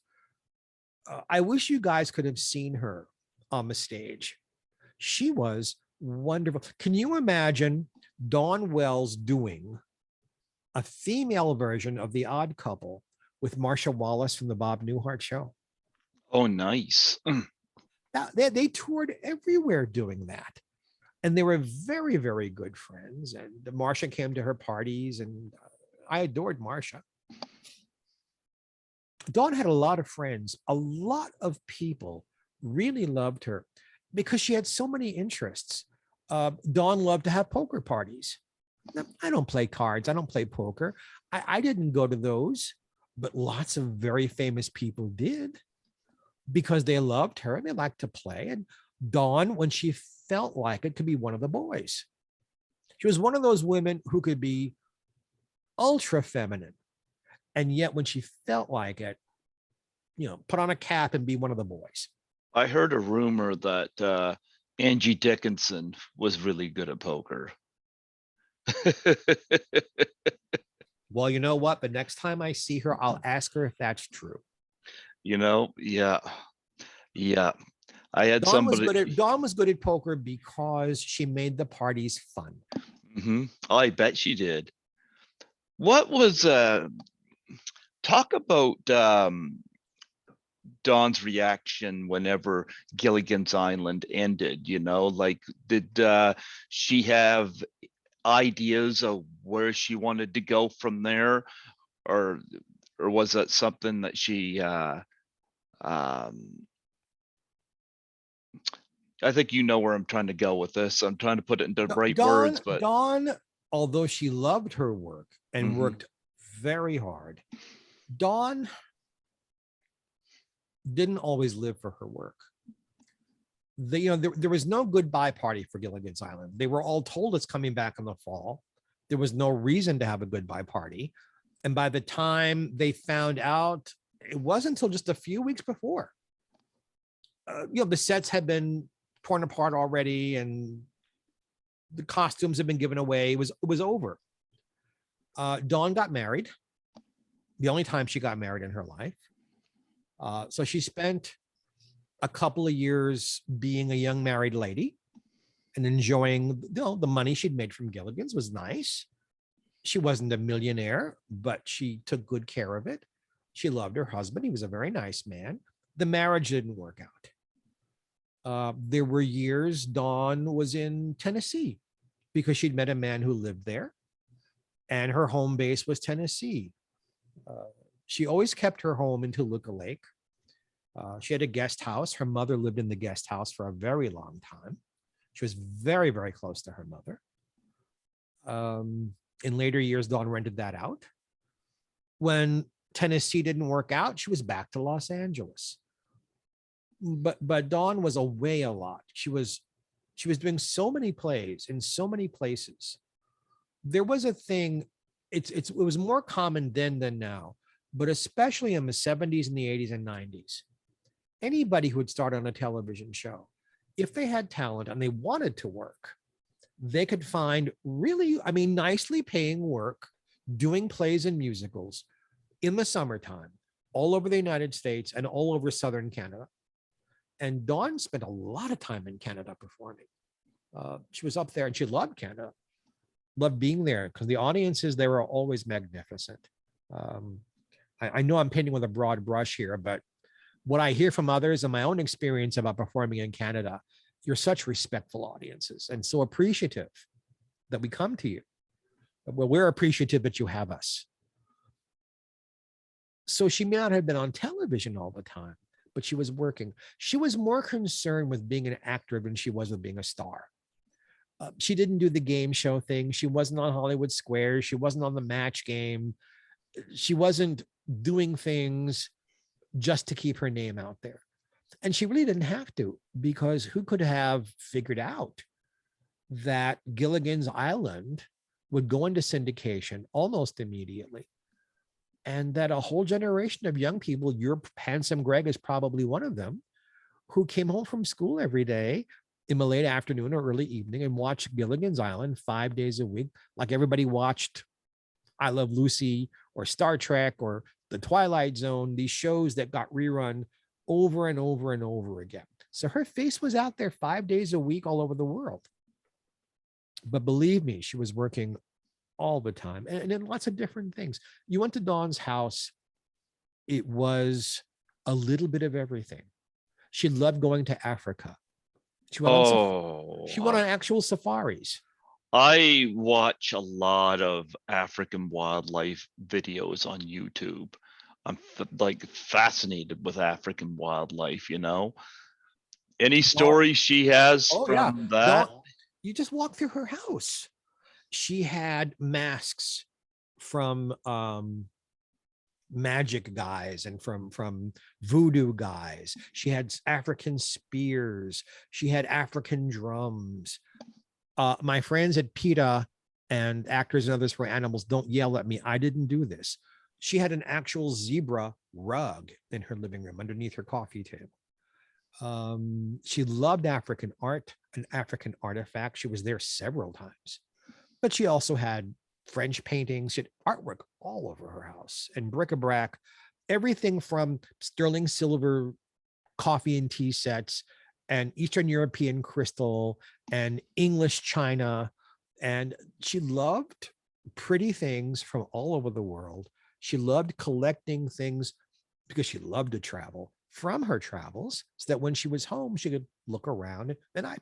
I wish you guys could have seen her on the stage. She was wonderful. Can you imagine Dawn Wells doing a female version of The Odd Couple with Marsha Wallace from the Bob Newhart show? Oh, nice. They toured everywhere doing that. And they were very, very good friends. And Marsha came to her parties, and I adored Marsha. Dawn had a lot of friends. A lot of people really loved her because she had so many interests. Dawn loved to have poker parties. Now, I don't play cards. I don't play poker. I didn't go to those, but lots of very famous people did because they loved her and they liked to play. And Dawn, when she felt like it, could be one of the boys. She was one of those women who could be ultra feminine. And yet when she felt like it, put on a cap and be one of the boys. I heard a rumor that Angie Dickinson was really good at poker. Well, you know what? The next time I see her, I'll ask her if that's true. Yeah. I had Dawn somebody. was good at poker because she made the parties fun. I bet she did. What was talk about Dawn's reaction whenever Gilligan's Island ended? Like, did she have ideas of where she wanted to go from there, or was that something that she I think you know where I'm trying to go with this. I'm trying to put it into the right words, but Dawn, although she loved her work and worked very hard, Dawn didn't always live for her work. There was no goodbye party for Gilligan's Island. They were all told it's coming back in the fall. There was no reason to have a goodbye party. And by the time they found out, it wasn't until just a few weeks before. The sets had been torn apart already and the costumes had been given away. It was over. Dawn got married. The only time she got married in her life. So she spent a couple of years being a young married lady and enjoying, the money she'd made from Gilligan's was nice. She wasn't a millionaire, but she took good care of it. She loved her husband. He was a very nice man. The marriage didn't work out. There were years Dawn was in Tennessee because she'd met a man who lived there and her home base was Tennessee. She always kept her home in Toluca Lake. She had a guest house. Her mother lived in the guest house for a very long time. She was very, very close to her mother. In later years, Dawn rented that out. When Tennessee didn't work out, she was back to Los Angeles. But Dawn was away a lot. She was doing so many plays in so many places. There was a thing, it was more common then than now, but especially in the 70s and the 80s and 90s. Anybody who would start on a television show, if they had talent and they wanted to work, they could find really, nicely paying work doing plays and musicals in the summertime, all over the United States and all over Southern Canada. And Dawn spent a lot of time in Canada performing. She was up there and she loved Canada, loved being there because the audiences, they were always magnificent. I know I'm painting with a broad brush here, but what I hear from others and my own experience about performing in Canada, you're such respectful audiences and so appreciative that we come to you. Well, we're appreciative that you have us. So she may not have been on television all the time, but she was working. She was more concerned with being an actor than she was with being a star. She didn't do the game show thing. She wasn't on Hollywood Squares. She wasn't on the Match Game. She wasn't doing things just to keep her name out there. And she really didn't have to, because who could have figured out that Gilligan's Island would go into syndication almost immediately? and that a whole generation of young people, your handsome Greg is probably one of them, who came home from school every day in the late afternoon or early evening and watched Gilligan's Island 5 days a week, like everybody watched I Love Lucy or Star Trek or The Twilight Zone, these shows that got rerun over and over and over again. So her face was out there 5 days a week all over the world. But believe me, she was working all the time and in lots of different things. You went to Dawn's house, it was a little bit of everything. She loved going to Africa. She went on actual safaris. I watch a lot of African wildlife videos on YouTube. I'm like fascinated with African wildlife, you know. Any stories she has from that? You just walk through her house. She had masks from magic guys and from voodoo guys. She had African spears. She had African drums. My friends at PETA and Actors and Others for Animals, don't yell at me. I didn't do this. She had an actual zebra rug in her living room underneath her coffee table. She loved African art and African artifacts. She was there several times, but she also had French paintings. She had artwork all over her house and bric-a-brac, everything from sterling silver coffee and tea sets and Eastern European crystal and English china. And she loved pretty things from all over the world. She loved collecting things because she loved to travel from her travels, so that when she was home, she could look around. And I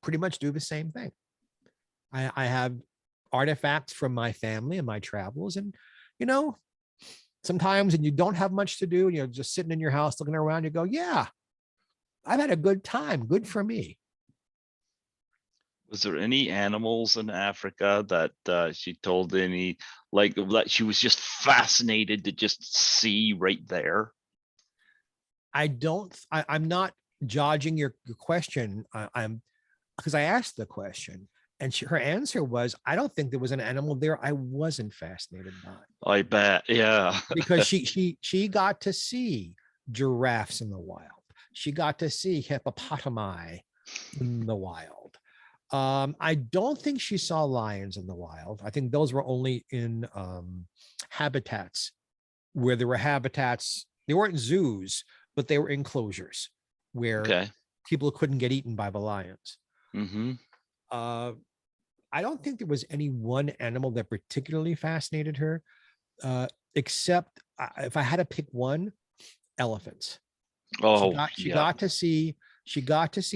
pretty much do the same thing. I have artifacts from my family and my travels. And, you know, sometimes when you don't have much to do, you're just sitting in your house looking around, you go, yeah, I've had a good time. Good for me. Was there any animals in Africa that she told any, like that she was just fascinated to just see right there? I'm not judging your question. I'm because I asked the question and her answer was, I don't think there was an animal there I wasn't fascinated by. I bet, yeah. Because she got to see giraffes in the wild. She got to see hippopotami in the wild. I don't think she saw lions in the wild. I think those were only in habitats where there were habitats. They weren't zoos, but they were enclosures where people couldn't get eaten by the lions. Mm-hmm. I don't think there was any one animal that particularly fascinated her, except if I had to pick one, elephants. She got to see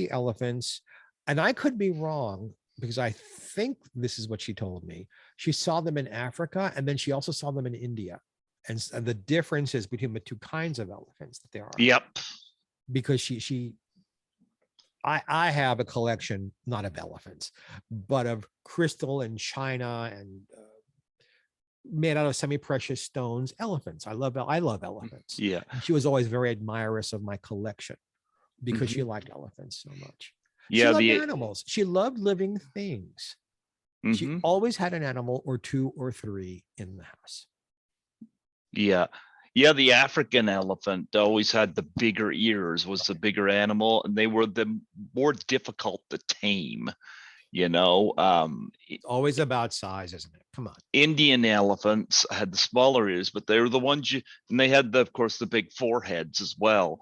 elephants, and I could be wrong because I think this is what she told me. She saw them in Africa, and then she also saw them in India, and the differences between the two kinds of elephants that there are. Yep. Because I have a collection, not of elephants, but of crystal and china and made out of semi-precious stones, elephants. I love elephants. Yeah. And she was always very admirous of my collection because she liked elephants so much. Yeah. She loved animals. She loved living things. She always had an animal or two or three in the house. Yeah. Yeah, the African elephant always had the bigger ears, was the bigger animal, and they were the more difficult to tame, you know. It's always about size, isn't it? Come on. Indian elephants had the smaller ears, but they were the ones and they had of course the big foreheads as well.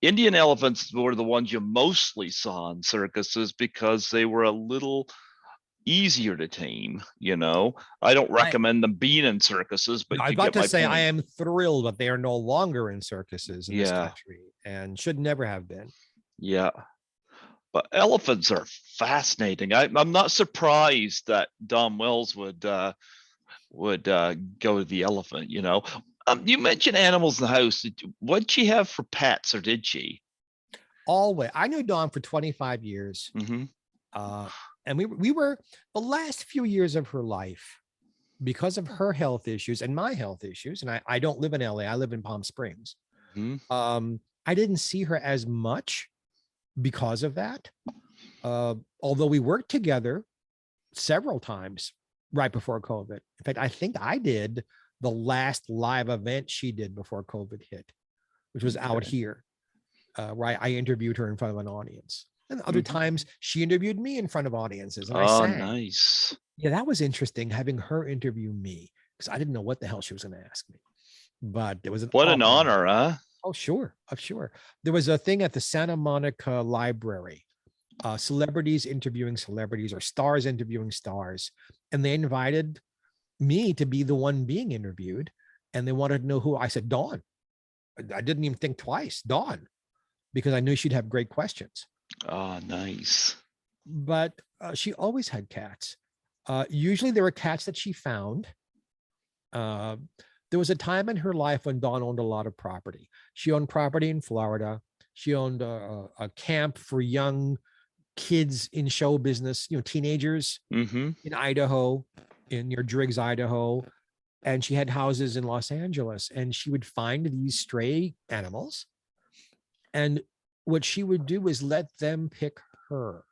Indian elephants were the ones you mostly saw in circuses because they were a little easier to tame, you know. I don't recommend them being in circuses, but I've got to say I am thrilled that they are no longer in circuses in this country and should never have been. Yeah. But elephants are fascinating. I'm not surprised that Don Wells would go to the elephant, you know. You mentioned animals in the house. What'd she have for pets, or did she? Always. I knew Dawn for 25 years. And we were the last few years of her life, because of her health issues and my health issues. And I don't live in LA. I live in Palm Springs. I didn't see her as much because of that. Although we worked together several times right before COVID. In fact, I think I did the last live event she did before COVID hit, which was out here. Right. I interviewed her in front of an audience. And other times she interviewed me in front of audiences and I sang. Nice. Yeah, that was interesting having her interview me because I didn't know what the hell she was going to ask me. But it was What an honor, huh? Oh, sure. Oh, sure. There was a thing at the Santa Monica Library, celebrities interviewing celebrities or stars interviewing stars. And they invited me to be the one being interviewed. And they wanted to know who. I said, Dawn. I didn't even think twice. Dawn, because I knew she'd have great questions. Oh, nice. But she always had cats. Usually there were cats that she found. There was a time in her life when Dawn owned a lot of property. She owned property in Florida. She owned a camp for young kids in show business, teenagers in Idaho, near Driggs, Idaho. And she had houses in Los Angeles. And she would find these stray animals. And what she would do is let them pick her.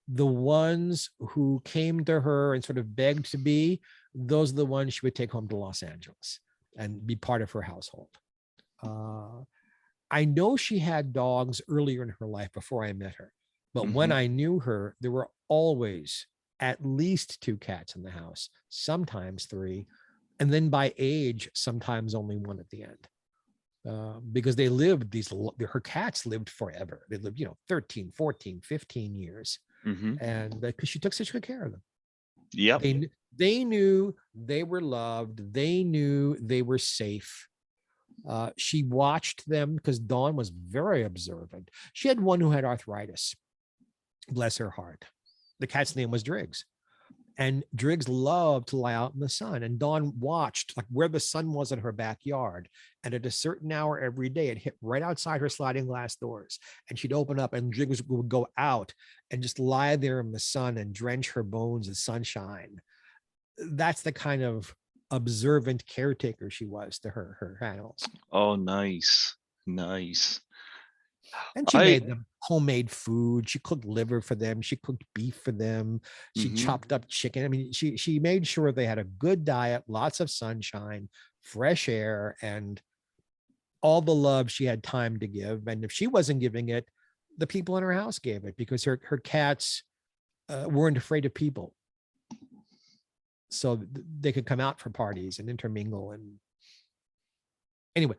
The ones who came to her and sort of begged to be, those are the ones she would take home to Los Angeles and be part of her household. I know she had dogs earlier in her life before I met her, but when I knew her, there were always at least 2 cats in the house, sometimes 3. And then by age, sometimes only 1 at the end. Because they lived, her cats lived forever. They lived, 13, 14, 15 years. And because she took such good care of them. Yep. They knew they were loved. They knew they were safe. She watched them because Dawn was very observant. She had one who had arthritis. Bless her heart. The cat's name was Driggs. And Driggs loved to lie out in the sun. And Dawn watched like where the sun was in her backyard. And at a certain hour every day, it hit right outside her sliding glass doors. And she'd open up and Driggs would go out and just lie there in the sun and drench her bones in sunshine. That's the kind of observant caretaker she was to her animals. Oh, nice. Nice. And she made them homemade food. She cooked liver for them. She cooked beef for them. She chopped up chicken. I mean, she made sure they had a good diet, lots of sunshine, fresh air, and all the love she had time to give. And if she wasn't giving it, the people in her house gave it because her cats weren't afraid of people. So they could come out for parties and intermingle. And anyway,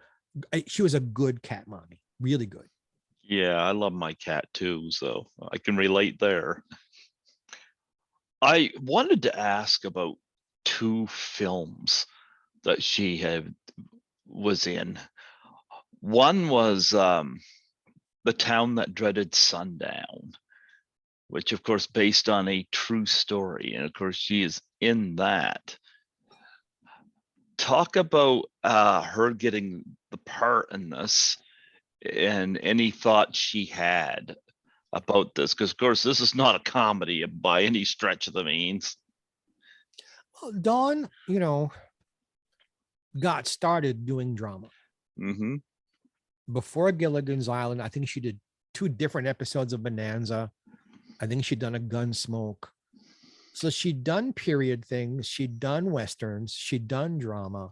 she was a good cat mommy, really good. Yeah, I love my cat too, so I can relate there. I wanted to ask about 2 films that she was in. One was The Town That Dreaded Sundown, which of course based on a true story, and of course she is in that. Talk about her getting the part in this and any thoughts she had about this, because of course this is not a comedy by any stretch of the means. Well, Dawn, got started doing drama. Before Gilligan's Island, I think she did 2 different episodes of Bonanza. I think she'd done a Gunsmoke. So she'd done period things. She'd done Westerns. She'd done drama.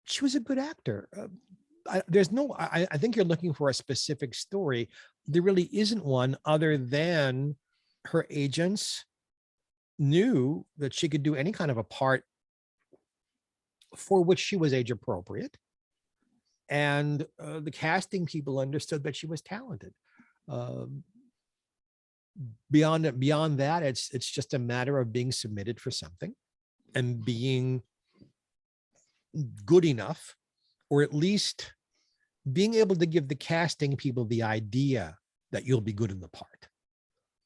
She was a good actor. I think you're looking for a specific story. There really isn't one other than her agents knew that she could do any kind of a part for which she was age appropriate. And the casting people understood that she was talented. Beyond that, it's just a matter of being submitted for something and being good enough, or at least being able to give the casting people the idea that you'll be good in the part.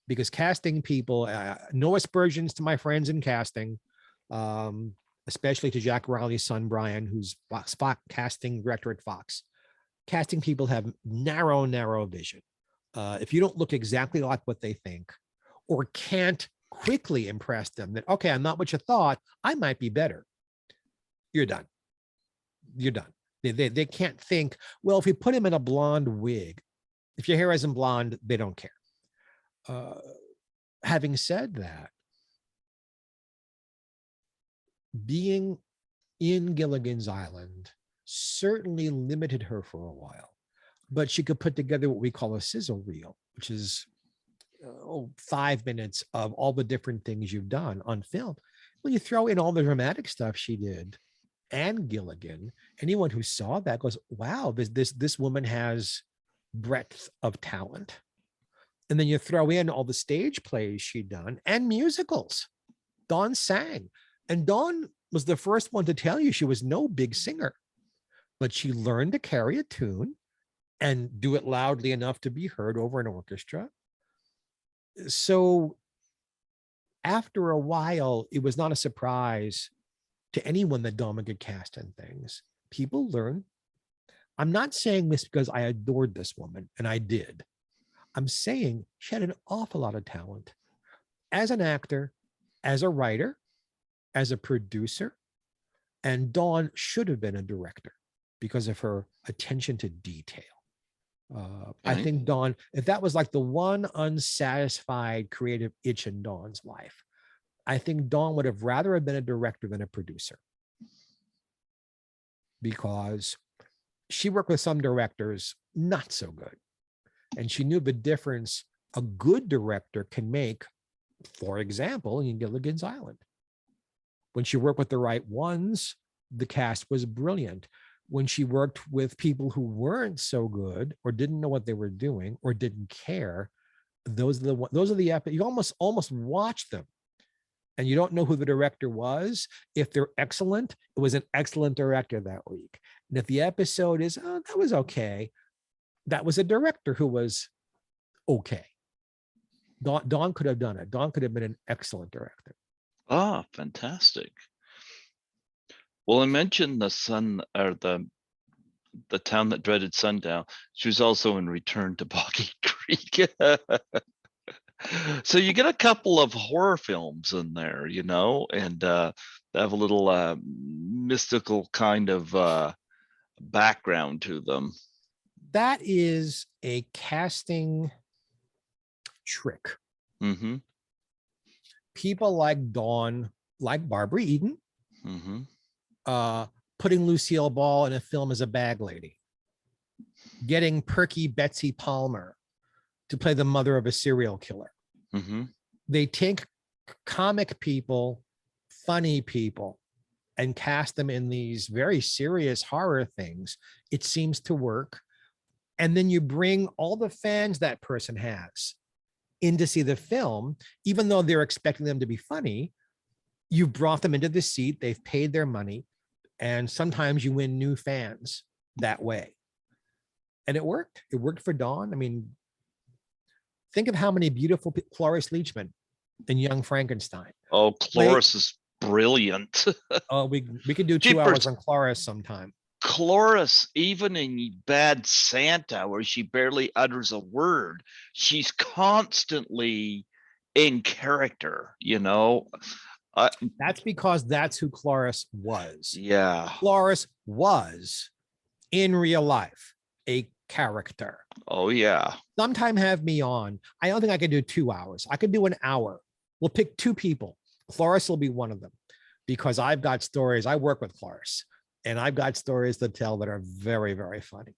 Because casting people, no aspersions to my friends in casting, especially to Jack Riley's son, Brian, who's Fox casting director at Fox. Casting people have narrow vision. If you don't look exactly like what they think, or can't quickly impress them that, okay, I'm not what you thought, I might be better, you're done. You're done. They can't think, well, if we put him in a blonde wig, if your hair isn't blonde, they don't care. Having said that, being in Gilligan's Island certainly limited her for a while, but she could put together what we call a sizzle reel, which is 5 minutes of all the different things you've done on film. When you throw in all the dramatic stuff she did and Gilligan, anyone who saw that goes, wow, this woman has breadth of talent. And then you throw in all the stage plays she'd done and musicals. Dawn sang. And Dawn was the first one to tell you she was no big singer, but she learned to carry a tune and do it loudly enough to be heard over an orchestra. So after a while, it was not a surprise to anyone that Dawn would get cast in things. People learn. I'm not saying this because I adored this woman, and I did. I'm saying she had an awful lot of talent as an actor, as a writer, as a producer, and Dawn should have been a director because of her attention to detail. I think Dawn, if that was like the one unsatisfied creative itch in Dawn's life, I think Dawn would have rather have been a director than a producer, because she worked with some directors not so good. And she knew the difference a good director can make, for example, in Gilligan's Island. When she worked with the right ones, the cast was brilliant. When she worked with people who weren't so good or didn't know what they were doing or didn't care, those are the you almost watch them and you don't know who the director was. If they're excellent, it was an excellent director that week. And if the episode is, oh, that was okay, that was a director who was okay. Dawn could have done it. Dawn could have been an excellent director. Ah, fantastic. Well, I mentioned the town that dreaded sundown. She was also in Return to Boggy Creek. So you get a couple of horror films in there, you know, and they have a little mystical kind of background to them. That is a casting trick. Mm-hmm. People like Dawn, like Barbara Eden, putting Lucille Ball in a film as a bag lady, getting perky Betsy Palmer to play the mother of a serial killer. They take comic people, funny people, and cast them in these very serious horror things. It seems to work. And then you bring all the fans that person has in to see the film, even though they're expecting them to be funny. You've brought them into the seat, they've paid their money, and sometimes you win new fans that way. And it worked. It worked for Dawn. I mean, think of how many beautiful Cloris Leachman in Young Frankenstein. Oh, Cloris is brilliant. Oh, we could do 2 hours on Cloris sometime. Cloris, even in Bad Santa, where she barely utters a word, she's constantly in character, you know. That's because that's who Cloris was. Yeah. Cloris was, in real life, a character. Oh, yeah. Sometime have me on. I don't think I could do 2 hours. I could do an hour. We'll pick 2 people. Cloris will be one of them, because I've got stories. I work with Cloris, and I've got stories to tell that are very, very funny.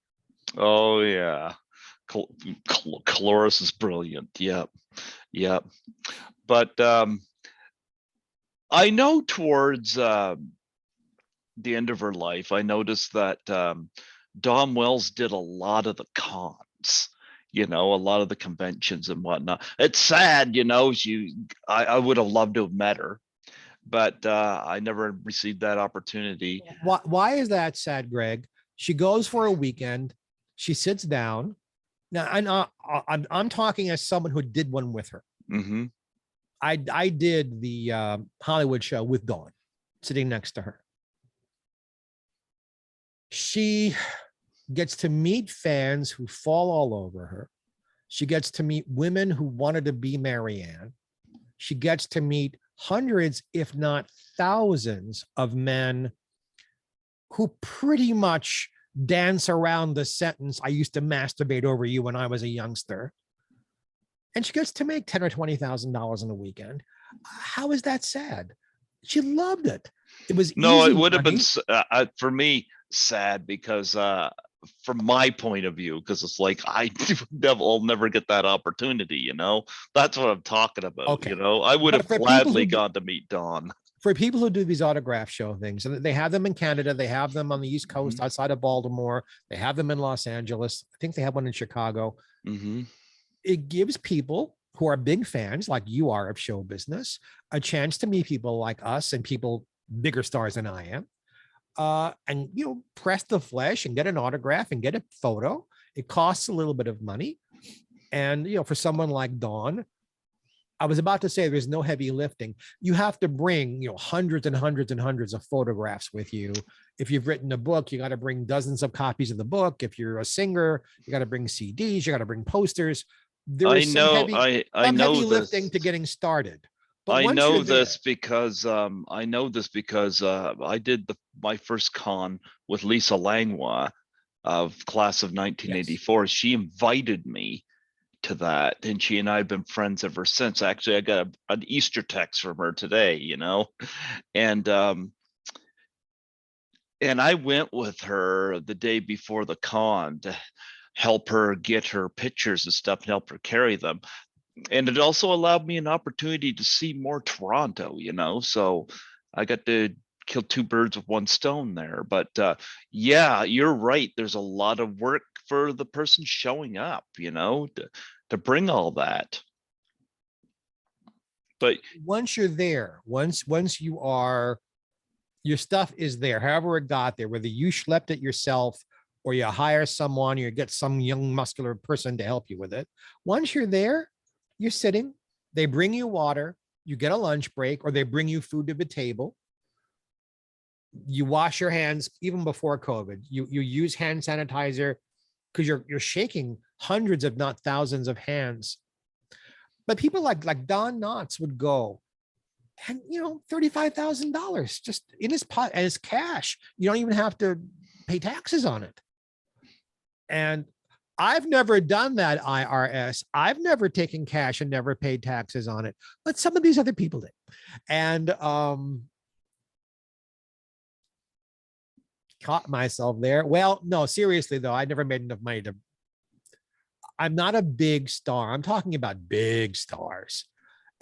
Oh, yeah. Cloris is brilliant. Yep. Yep. But I know towards the end of her life, I noticed that Dawn Wells did a lot of the cons, you know, a lot of the conventions and whatnot. It's sad, you know, I would have loved to have met her, but I never received that opportunity. Why is that sad, Greg? She goes for a weekend. She sits down. Now, I'm talking as someone who did one with her. I did the Hollywood show with Dawn, sitting next to her. She gets to meet fans who fall all over her. She gets to meet women who wanted to be Marianne. She gets to meet hundreds, if not thousands, of men who pretty much dance around the sentence, "I used to masturbate over you when I was a youngster." And she gets to make $10,000 or $20,000 in a weekend. How is that sad? She loved it. It was No, it easy would have been money. for me sad because from my point of view, because it's like I'll never get that opportunity, you know. That's what I'm talking about, you Okay. know. I would But have for people gladly who do, gone to meet Dawn. for people who do these autograph show things, and they have them in Canada, they have them on the East Coast Hmm. outside of Baltimore, they have them in Los Angeles. I think they have one in Chicago. Hmm. It gives people who are big fans, like you are, of show business, a chance to meet people like us and people bigger stars than I am. And press the flesh and get an autograph and get a photo. It costs a little bit of money. And for someone like Dawn, I was about to say there's no heavy lifting. You have to bring, hundreds and hundreds and hundreds of photographs with you. If you've written a book, you got to bring dozens of copies of the book. If you're a singer, you got to bring CDs, you got to bring posters. There I is some know, heavy, I some heavy know lifting this. to getting started. But I once you're know there, this because I did my first con with Lisa Langlois of class of yes. 1984. She invited me to that, and she and I have been friends ever since. Actually, I got an Easter text from her today, you know, and I went with her the day before the con to help her get her pictures and stuff and help her carry them. And it also allowed me an opportunity to see more Toronto, you know. So I got to kill two birds with one stone there. But yeah, you're right. There's a lot of work for the person showing up, you know, to bring all that. But Once you're there, once you are, your stuff is there, however it got there, whether you schlepped it yourself or you hire someone, you get some young muscular person to help you with it. Once you're there, you're sitting, they bring you water, you get a lunch break, or they bring you food to the table. You wash your hands even before COVID. You use hand sanitizer because you're shaking hundreds, if not thousands, of hands. But people like Don Knotts would go and $35,000 just in his pot as cash. You don't even have to pay taxes on it. And I've never done that, IRS. I've never taken cash and never paid taxes on it, but some of these other people did. And caught myself there. Well, no, seriously though, I never made enough money to. I'm not a big star. I'm talking about big stars.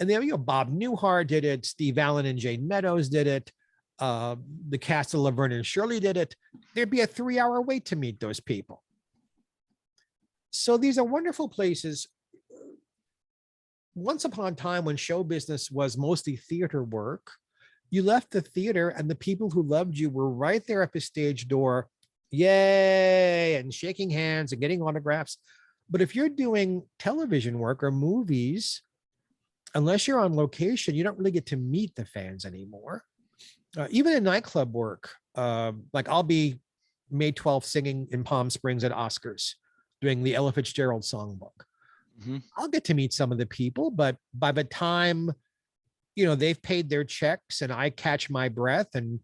And then Bob Newhart did it. Steve Allen and Jane Meadows did it. The cast of Laverne and Shirley did it. There'd be a 3-hour wait to meet those people. So these are wonderful places. Once upon a time when show business was mostly theater work, you left the theater and the people who loved you were right there at the stage door, yay, and shaking hands and getting autographs. But if you're doing television work or movies, unless you're on location, you don't really get to meet the fans anymore. Even in nightclub work, like I'll be May 12th singing in Palm Springs at Oscars, doing the Ella Fitzgerald songbook. mm-hmm. I'll get to meet some of the people, but by the time, they've paid their checks and I catch my breath and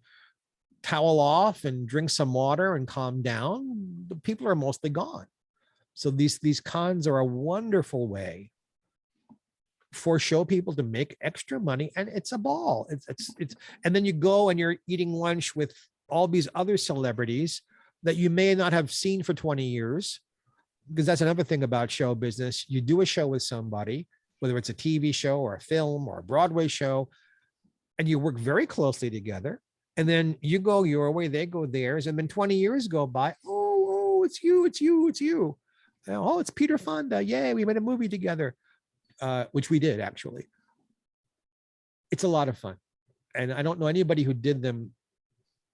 towel off and drink some water and calm down, the people are mostly gone. So these cons are a wonderful way for show people to make extra money, and it's a ball. It's and then you go and you're eating lunch with all these other celebrities that you may not have seen for 20 years, because that's another thing about show business. You do a show with somebody, whether it's a TV show or a film or a Broadway show, and you work very closely together. And then you go your way, they go theirs, and then 20 years go by. Oh, it's you, it's you, it's you. Oh, it's Peter Fonda. Yay, we made a movie together. Which we did actually. It's a lot of fun. And I don't know anybody who did them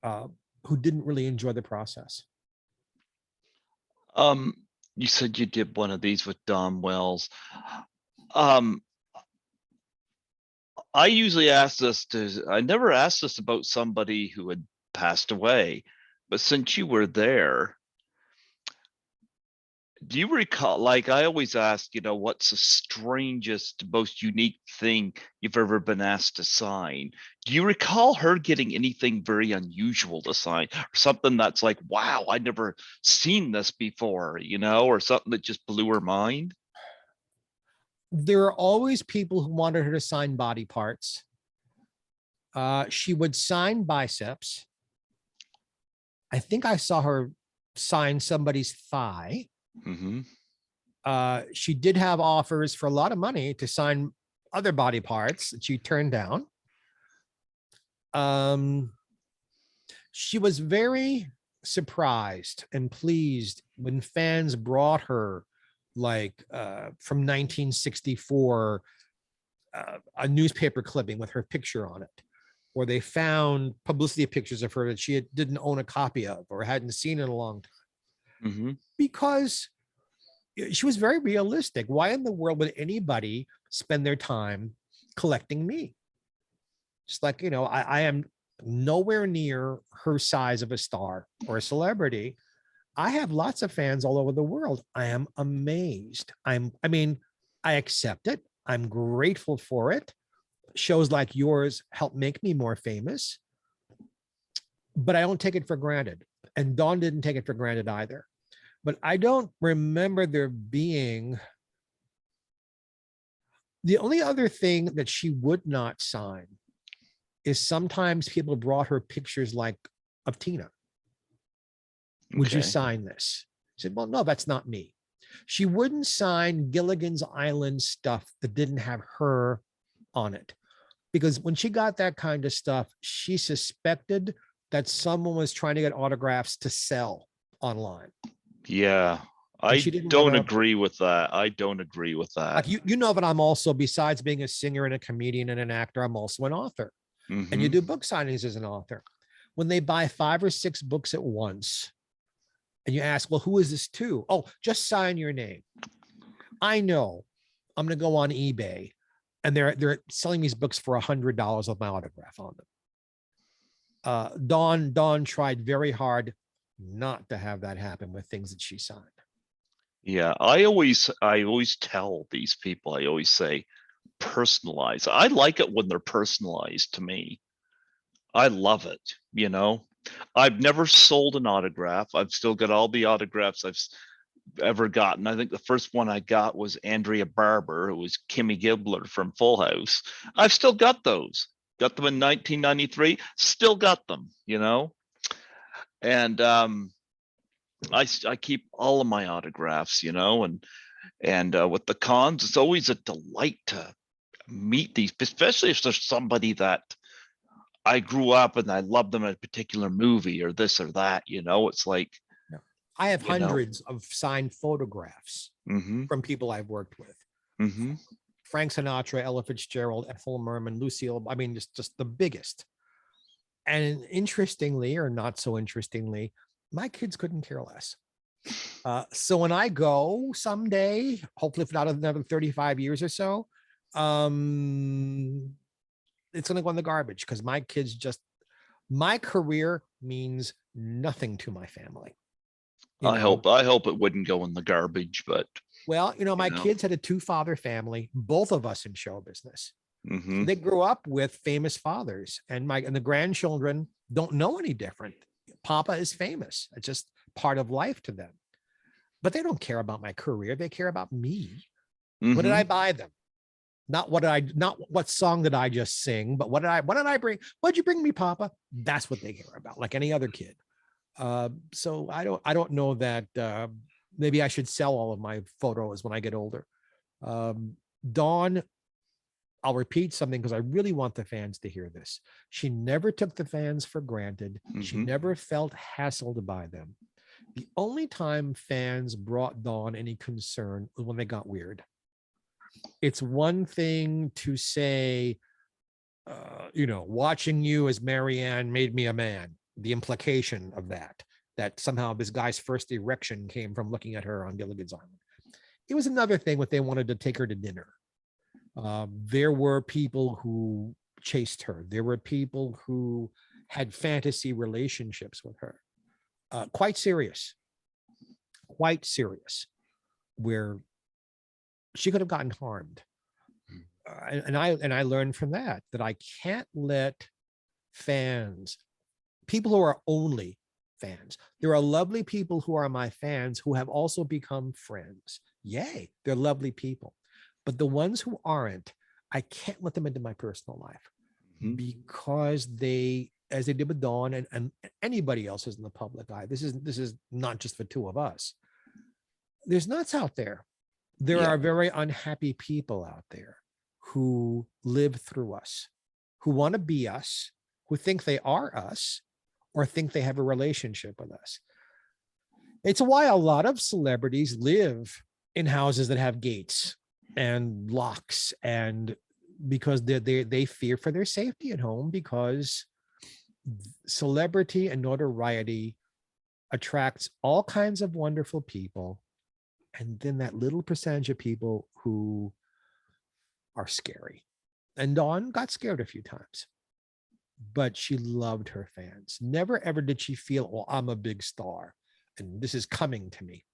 who didn't really enjoy the process. You said you did one of these with Don Wells. I usually ask this I never asked this about somebody who had passed away, but since you were there, do you recall, like I always ask, what's the strangest, most unique thing you've ever been asked to sign? Do you recall her getting anything very unusual to sign, or something that's like, wow, I never seen this before, or something that just blew her mind? There are always people who wanted her to sign body parts. She would sign biceps. I think I saw her sign somebody's thigh. Mm-hmm. She did have offers for a lot of money to sign other body parts that she turned down. She was very surprised and pleased when fans brought her, like from 1964, a newspaper clipping with her picture on it, or they found publicity pictures of her that she didn't own a copy of or hadn't seen in a long time. Mm-hmm. Because she was very realistic. Why in the world would anybody spend their time collecting me? Just like, I am nowhere near her size of a star or a celebrity. I have lots of fans all over the world. I am amazed. I accept it. I'm grateful for it. Shows like yours help make me more famous, but I don't take it for granted. And Dawn didn't take it for granted either. But I don't remember there being. The only other thing that she would not sign is sometimes people brought her pictures like of Tina. Would you sign this? She said, well, no, that's not me. She wouldn't sign Gilligan's Island stuff that didn't have her on it. Because when she got that kind of stuff, she suspected that someone was trying to get autographs to sell online. Yeah. I don't agree with that. I don't agree with that. Like you know that I'm also, besides being a singer and a comedian and an actor, I'm also an author. Mm-hmm. And you do book signings as an author. When they buy 5 or 6 books at once, and you ask, well, who is this to? Oh, just sign your name. I know I'm going to go on eBay, and they're selling these books for $100 with my autograph on them. Dawn tried very hard not to have that happen with things that she signed. Yeah, I always tell these people, I always say, personalize. I like it when they're personalized to me. I love it, I've never sold an autograph. I've still got all the autographs I've ever gotten. I think the first one I got was Andrea Barber. It was Kimmy Gilbert from Full House. I've still got those. Got them in 1993. Still got them, And I keep all of my autographs, and with the cons, it's always a delight to meet these, especially if there's somebody that I grew up and I love them in a particular movie or this or that, it's like. I have hundreds of signed photographs from people I've worked with. Mm-hmm. Frank Sinatra, Ella Fitzgerald, Ethel Merman, Lucille. I mean, just the biggest. And interestingly, or not so interestingly, my kids couldn't care less. So when I go someday, hopefully if not another 35 years or so, it's going to go in the garbage because my kids my career means nothing to my family. I hope it wouldn't go in the garbage, but. Well, my kids had a 2-father family, both of us in show business. Mm-hmm. They grew up with famous fathers, and the grandchildren don't know any different. Papa is famous. It's just part of life to them. But they don't care about my career. They care about me. Mm-hmm. What did I buy them? Not what song did I just sing, but what did I bring? What'd you bring me, Papa? That's what they care about, like any other kid. So I don't know that maybe I should sell all of my photos when I get older. Dawn, I'll repeat something because I really want the fans to hear this. She never took the fans for granted. Mm-hmm. She never felt hassled by them. The only time fans brought Dawn any concern was when they got weird. It's one thing to say, watching you as Marianne made me a man. The implication of that somehow this guy's first erection came from looking at her on Gilligan's Island. It was another thing when they wanted to take her to dinner. There were people who chased her. There were people who had fantasy relationships with her. Quite serious, where she could have gotten harmed. And I learned from that I can't let fans, people who are only fans. There are lovely people who are my fans who have also become friends. Yay, they're lovely people. But the ones who aren't, I can't let them into my personal life. Mhm. because they, as they did with Dawn and anybody else who's in the public eye, this is not just for two of us. There's nuts out there. There Yeah. are very unhappy people out there who live through us, who want to be us, who think they are us, or think they have a relationship with us. It's why a lot of celebrities live in houses that have gates and locks, and because they fear for their safety at home, because celebrity and notoriety attracts all kinds of wonderful people, and then that little percentage of people who are scary. And Dawn got scared a few times, but she loved her fans. Never ever did she feel, oh, I'm a big star and this is coming to me.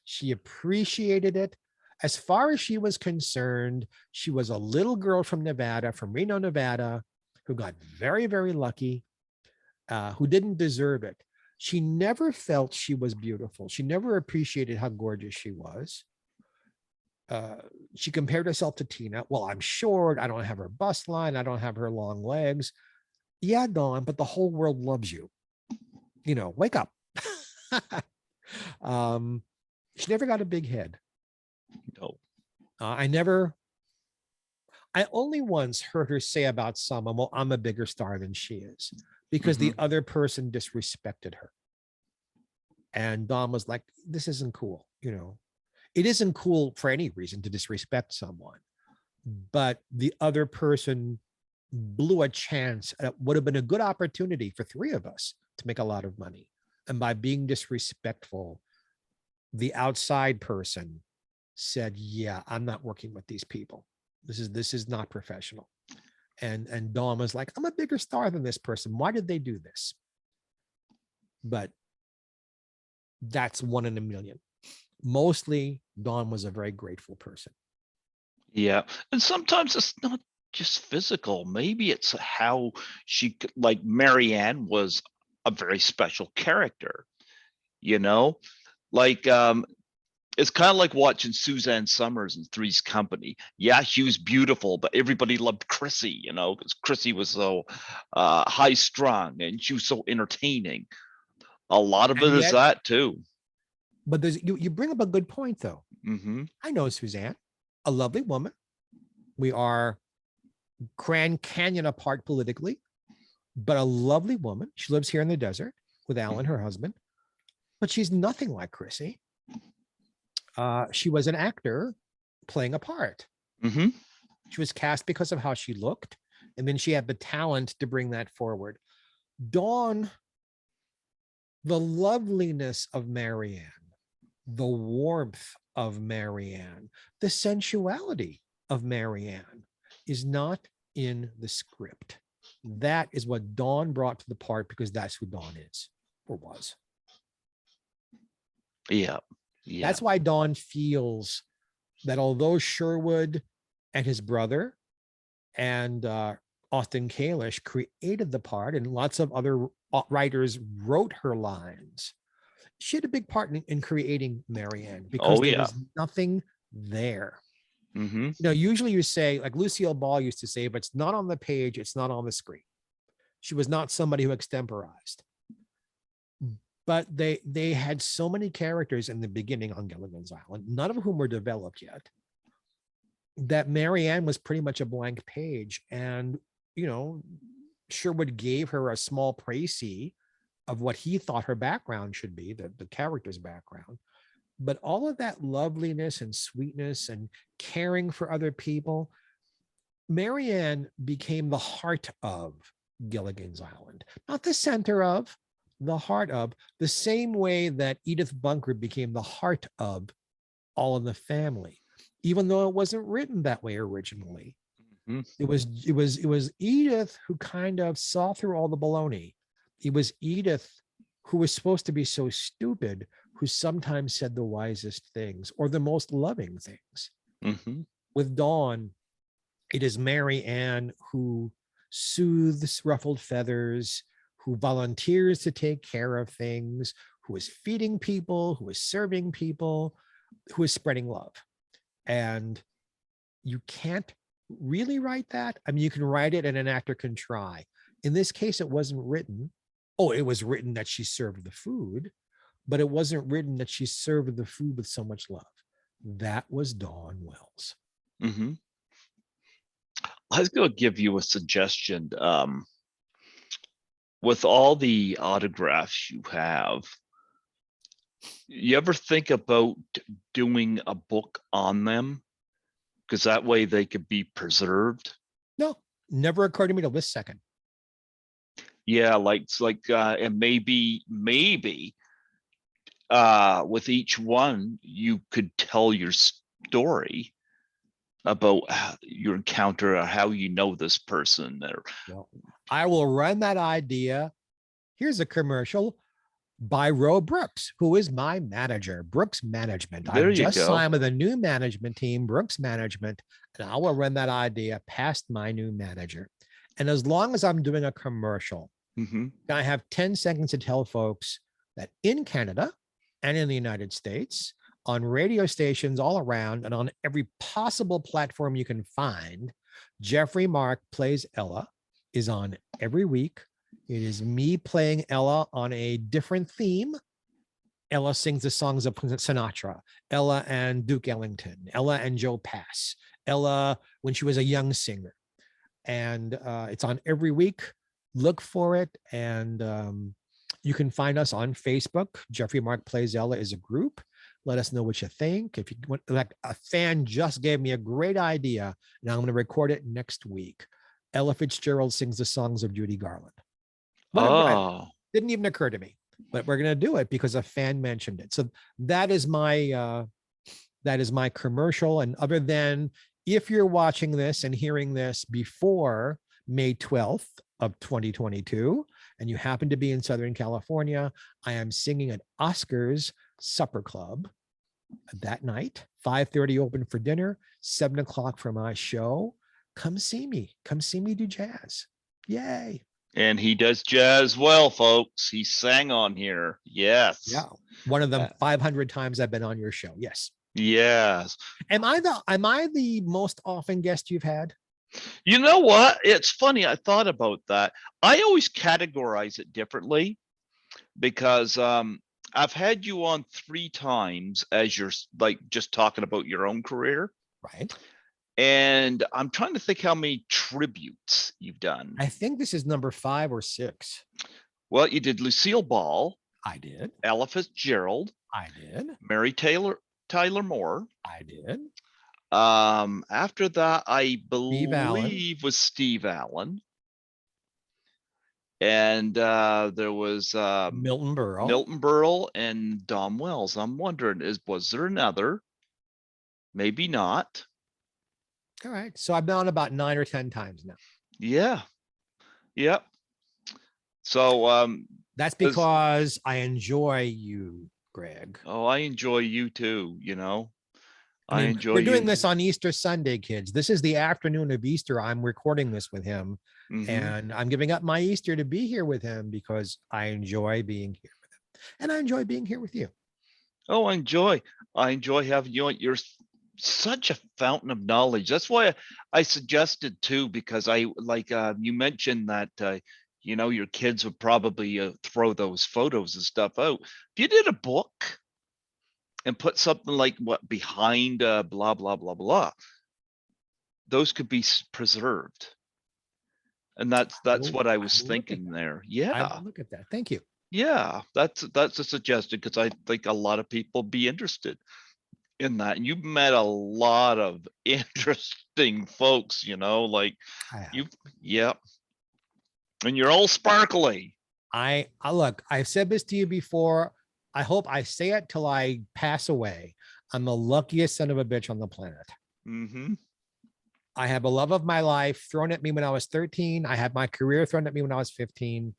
She appreciated it. As far as she was concerned, she was a little girl from Nevada, from Reno, Nevada, who got very, very lucky, who didn't deserve it. She never felt she was beautiful. She never appreciated how gorgeous she was. She compared herself to Tina. Well, I'm short. I don't have her bust line. I don't have her long legs. Yeah, Dawn, but the whole world loves you. You know, wake up. um, she never got a big head. No. I only once heard her say about someone, well, I'm a bigger star than she is, because the other person disrespected her. And Dawn was like, this isn't cool. You know, it isn't cool for any reason to disrespect someone, but the other person blew a chance at what would have been a good opportunity for three of us to make a lot of money. And by being disrespectful, the outside person said, yeah, I'm not working with these people. This is not professional. And Dawn was like, I'm a bigger star than this person. Why did they do this? But that's one in a million. Mostly, Dawn was a very grateful person. Yeah. And sometimes it's not just physical. Maybe it's how like Marianne was a very special character, you know? Like it's kind of like watching Suzanne Summers in Three's Company. Yeah, she was beautiful, but everybody loved Chrissy, you know, because Chrissy was so high strung and she was so entertaining. A lot of And it is yet, that too. but you bring up a good point, though. Mm-hmm. I know Suzanne, a lovely woman. We are Grand Canyon apart politically, but a lovely woman. She lives here in the desert with Alan, her husband, but she's nothing like Chrissy. She was an actor playing a part. Mm-hmm. She was cast because of how she looked, and then she had the talent to bring that forward. Dawn, the loveliness of Marianne, the warmth of Marianne, the sensuality of Marianne is not in the script. That is what Dawn brought to the part, because that's who Dawn is or was. Yeah. Yeah. That's why Dawn feels that although Sherwood and his brother and Austin Kalish created the part, and lots of other writers wrote her lines, she had a big part in creating Marianne, because Oh there yeah. was nothing there. Mm-hmm. You know, usually you say, like Lucille Ball used to say, if it's not on the page, it's not on the screen. She was not somebody who extemporized. But they had so many characters in the beginning on Gilligan's Island, none of whom were developed yet, that Marianne was pretty much a blank page. And, you know, Sherwood gave her a small précis of what he thought her background should be, the character's background. But all of that loveliness and sweetness and caring for other people, Marianne became the heart of Gilligan's Island, not the center of, the heart of, the same way that Edith Bunker became the heart of All in the Family, even though it wasn't written that way originally. Mm-hmm. It was Edith who kind of saw through all the baloney. It was Edith who was supposed to be so stupid, who sometimes said the wisest things or the most loving things. Mm-hmm. With Dawn, it is Marianne who soothes ruffled feathers, who volunteers to take care of things, who is feeding people, who is serving people, who is spreading love. And you can't really write that? I mean, you can write it and an actor can try. In this case, it wasn't written. Oh, it was written that she served the food, but it wasn't written that she served the food with so much love. That was Dawn Wells. Mm-hmm. I was going to give you a suggestion. With all the autographs you have, you ever think about doing a book on them? Because that way they could be preserved. No, never occurred to me till this second. Yeah, and maybe with each one you could tell your story about your encounter or how you know this person. Or Well, I will run that idea. Here's a commercial by Ro Brooks, who is my manager, Brooks Management. there I've you just go. signed with a new management team, Brooks Management, and I will run that idea past my new manager. And as long as I'm doing a commercial, Mm-hmm. I have 10 seconds to tell folks that in Canada and in the United States, on radio stations all around and on every possible platform you can find, Geoffrey Mark Plays Ella is on every week. It is me playing Ella on a different theme. Ella sings the songs of Sinatra, Ella and Duke Ellington, Ella and Joe Pass, Ella when she was a young singer. And it's on every week. Look for it. And you can find us on Facebook. Geoffrey Mark Plays Ella is a group. Let us know what you think. If you want, like a fan just gave me a great idea, and I'm going to record it next week. Ella Fitzgerald sings the songs of Judy Garland. Oh, Didn't even occur to me, but we're going to do it because a fan mentioned it. So that is my commercial. And other than if you're watching this and hearing this before May 12th of 2022, and you happen to be in Southern California, I am singing at Oscar's Supper Club that night, 5:30 open for dinner, 7 o'clock for my show. Come see me do jazz. Yay. and he does jazz well, folks. He sang on here. Yes. Yeah. One of them 500 times I've been on your show. Yes. Yes. Am I the most often guest you've had? You know what? It's funny. I thought about that. I always categorize it differently because I've had you on 3 times as you're like just talking about your own career. Right. And I'm trying to think how many tributes you've done. I think this is number 5 or 6. Well, you did Lucille Ball. I did. Ella Fitzgerald. I did. Mary Tyler Moore. I did. After that, I Allen. believe was Steve Allen. And there was Milton Berle and Dom Wells. I'm wondering, was there another? Maybe not. All right. So I've been on about 9 or 10 times now. Yeah. Yep. So that's because I enjoy you, Greg. Oh, I enjoy you too, you know. I mean, enjoy we're doing this on Easter Sunday, kids. This is the afternoon of Easter. I'm recording this with him. Mm-hmm. And I'm giving up my Easter to be here with him because I enjoy being here with him. And I enjoy being here with you. Oh, I enjoy having you on. You're such a fountain of knowledge. That's why I suggested too, because I like you mentioned that you know, your kids would probably throw those photos and stuff out. If you did a book and put something like what behind blah blah blah blah, those could be preserved. And that's what I was thinking there. Yeah, I look at that. Thank you. Yeah, that's a suggestion because I think a lot of people be interested in that. And you've met a lot of interesting folks, you know, like yeah. And you're all sparkly. I look, I've said this to you before. I hope I say it till I pass away. I'm the luckiest son of a bitch on the planet. Mm-hmm. I have a love of my life thrown at me when I was 13. I had my career thrown at me when I was 15.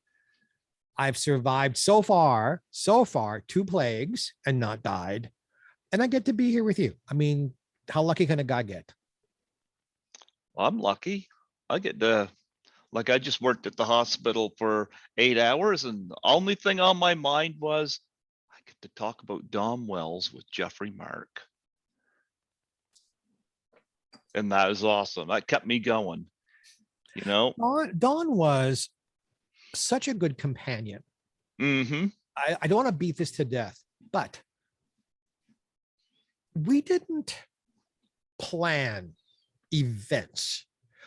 I've survived so far 2 plagues and not died. And I get to be here with you. I mean, how lucky can a guy get? Well, I'm lucky. I get to, like, I just worked at the hospital for 8 hours, and the only thing on my mind was I get to talk about Dom Wells with Geoffrey Mark. And that was awesome. That kept me going, you know? Dawn was such a good companion. Mm-hmm. I don't want to beat this to death, but we didn't plan events.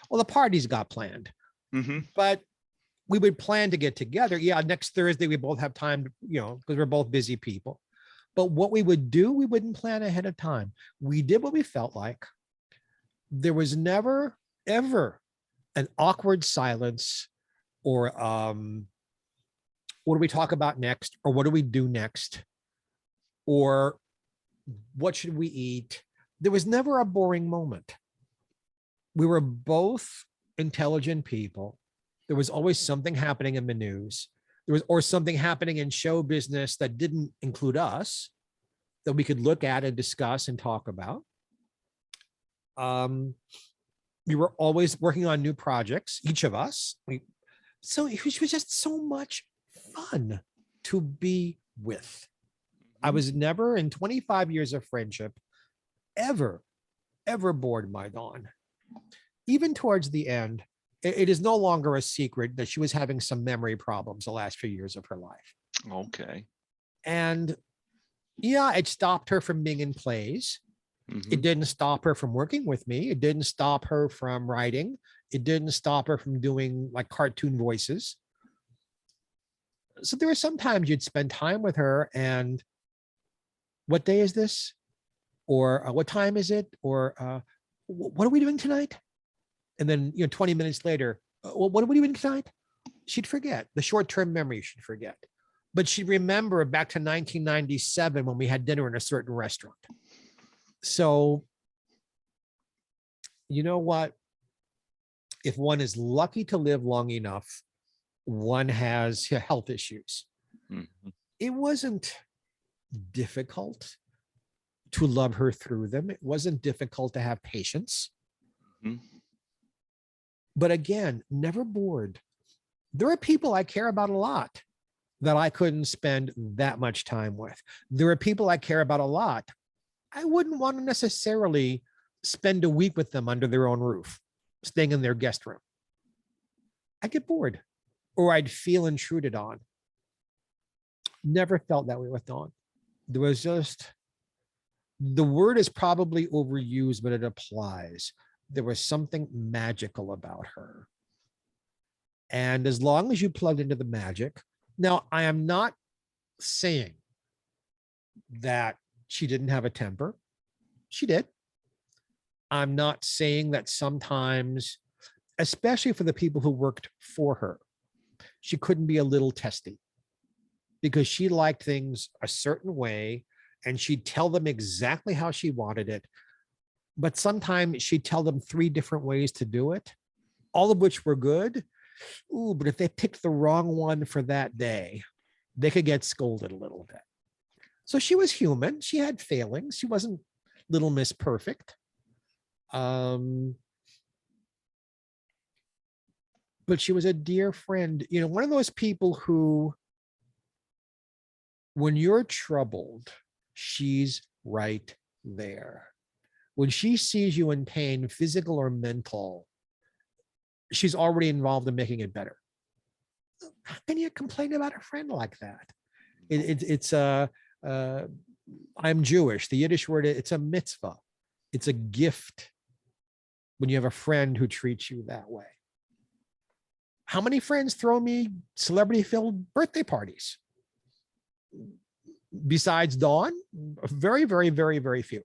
Well, the parties got planned, Mm-hmm. but we would plan to get together. Yeah, next Thursday we both have time, because we're both busy people. But what we would do, we wouldn't plan ahead of time. We did what we felt like. There was never, ever an awkward silence or what do we talk about next? Or what do we do next? Or what should we eat? There was never a boring moment. We were both intelligent people. There was always something happening in the news. Or something happening in show business that didn't include us that we could look at and discuss and talk about. We were always working on new projects, each of us. So it was just so much fun to be with. I was never, in 25 years of friendship, ever bored by Dawn. Even towards the end, it is no longer a secret that she was having some memory problems the last few years of her life. Okay. And yeah, it stopped her from being in plays. Mm-hmm. It didn't stop her from working with me. It didn't stop her from writing. It didn't stop her from doing like cartoon voices. So there were some times you'd spend time with her and what day is this? Or what time is it? Or what are we doing tonight? And then, 20 minutes later, what are we doing tonight? She'd forget. The short-term memory she'd forget. But she'd remember back to 1997 when we had dinner in a certain restaurant. So, you know what? If one is lucky to live long enough, one has health issues. Mm-hmm. It wasn't difficult to love her through them. It wasn't difficult to have patience. Mm-hmm. But again, never bored. There are people I care about a lot that I couldn't spend that much time with. There are people I care about a lot. I wouldn't want to necessarily spend a week with them under their own roof, staying in their guest room. I'd get bored or I'd feel intruded on. Never felt that way with Dawn. There was just, the word is probably overused, but it applies. There was something magical about her. And as long as you plugged into the magic, now I am not saying that she didn't have a temper. She did. I'm not saying that sometimes, especially for the people who worked for her, she couldn't be a little testy because she liked things a certain way and she'd tell them exactly how she wanted it. But sometimes she'd tell them 3 different ways to do it, all of which were good. Ooh, but if they picked the wrong one for that day, they could get scolded a little bit. So she was human. She had failings. She wasn't Little Miss Perfect. But she was a dear friend. One of those people who, when you're troubled, she's right there. When she sees you in pain, physical or mental, she's already involved in making it better. How can you complain about a friend like that? It's I'm Jewish. The Yiddish word, it's a mitzvah. It's a gift when you have a friend who treats you that way. How many friends throw me celebrity-filled birthday parties? Besides Dawn, very, very, very, very few.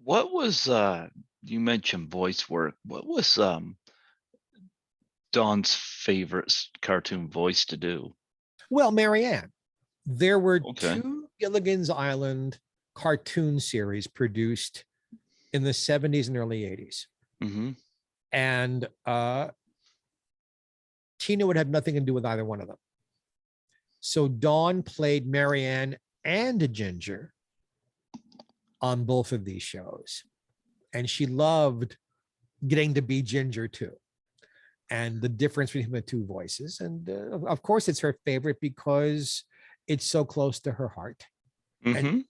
What was you mentioned voice work? What was Dawn's favorite cartoon voice to do? Well, Marianne, there were Okay. 2 Gilligan's Island cartoon series produced in the 70s and early 80s. Mm-hmm. And Tina would have nothing to do with either one of them. So Dawn played Marianne and Ginger on both of these shows. And she loved getting to be Ginger too. And the difference between the 2 voices. And of course, it's her favorite because it's so close to her heart. Mm-hmm. And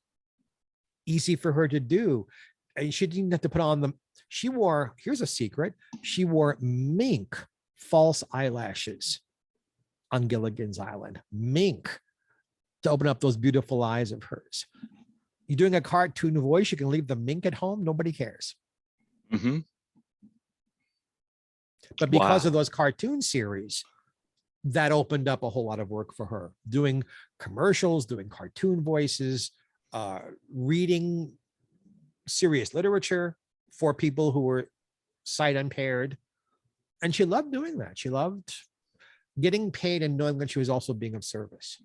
easy for her to do. And she didn't have to put on them. She wore, here's a secret, she wore mink false eyelashes on Gilligan's Island. Mink to open up those beautiful eyes of hers. You're doing a cartoon voice, you can leave the mink at home, nobody cares. Mm-hmm. But because of those cartoon series, that opened up a whole lot of work for her, doing commercials, doing cartoon voices, reading serious literature for people who were sight impaired. And she loved doing that. She loved getting paid and knowing that she was also being of service.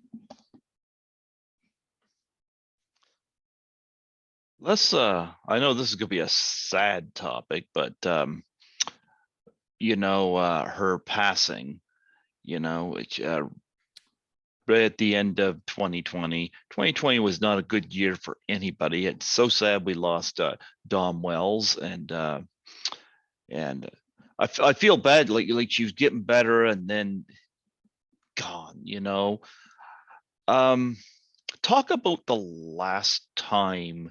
I know this is gonna be a sad topic, but her passing, right at the end of 2020. 2020 was not a good year for anybody. It's so sad we lost Dom Wells, and I feel bad. Like she was getting better and then gone. Talk about the last time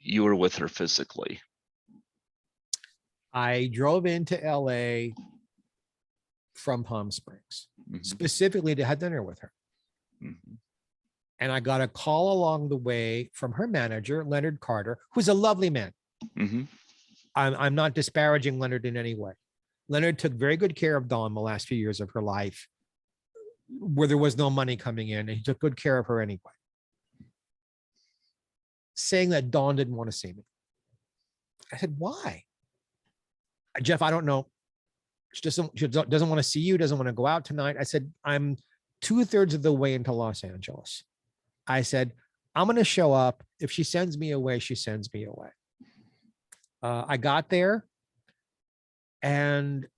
you were with her physically. I drove into LA from Palm Springs, specifically to have dinner with her. And I got a call along the way from her manager, Leonard Carter, who's a lovely man. I'm not disparaging Leonard in any way. Leonard took very good care of Dawn the last few years of her life, where there was no money coming in, and he took good care of her anyway. Saying that Dawn didn't want to see me. I said, why? Jeff, I don't know. She doesn't want to see you, doesn't want to go out tonight. I said, I'm 2/3 of the way into Los Angeles. I said, I'm going to show up. If she sends me away, she sends me away. I got there and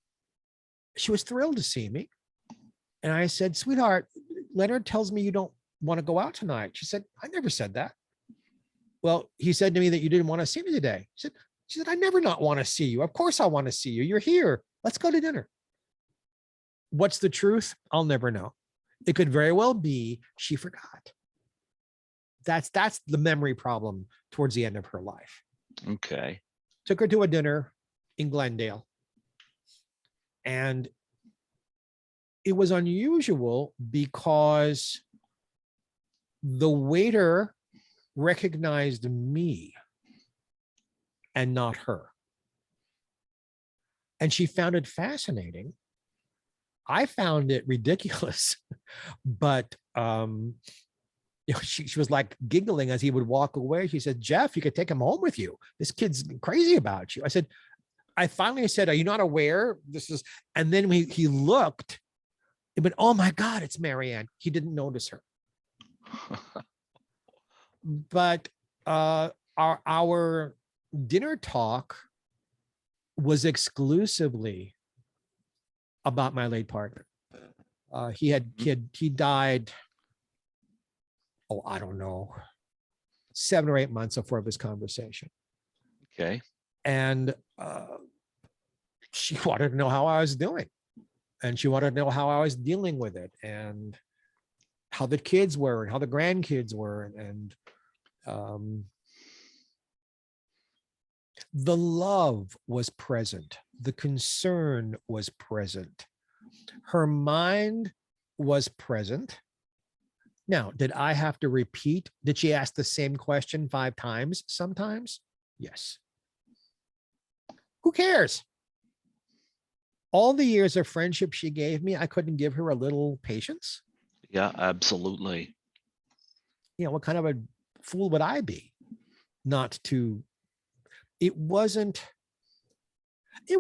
she was thrilled to see me. And I said, sweetheart, Leonard tells me you don't want to go out tonight. She said, I never said that. Well, he said to me that you didn't want to see me today. She said, I never not want to see you. Of course I want to see you. You're here. Let's go to dinner. What's the truth? I'll never know. It could very well be she forgot. That's the memory problem towards the end of her life. Okay. Took her to a dinner in Glendale. And it was unusual because the waiter recognized me and not her. And she found it fascinating. I found it ridiculous, but she was like giggling as he would walk away. She said, Jeff, you could take him home with you. This kid's crazy about you. I finally said, are you not aware? And then he looked, it went, oh my God, it's Marianne. He didn't notice her. But our dinner talk was exclusively about my late partner. He died, I don't know, 7 or 8 months before this conversation. Okay. And she wanted to know how I was doing. And she wanted to know how I was dealing with it and how the kids were and how the grandkids were. And the love was present. The concern was present. Her mind was present. Now, did I have to repeat? Did she ask the same question 5 times sometimes? Yes. Who cares? All the years of friendship she gave me, I couldn't give her a little patience. Yeah, absolutely. What kind of a fool would I be not to? It was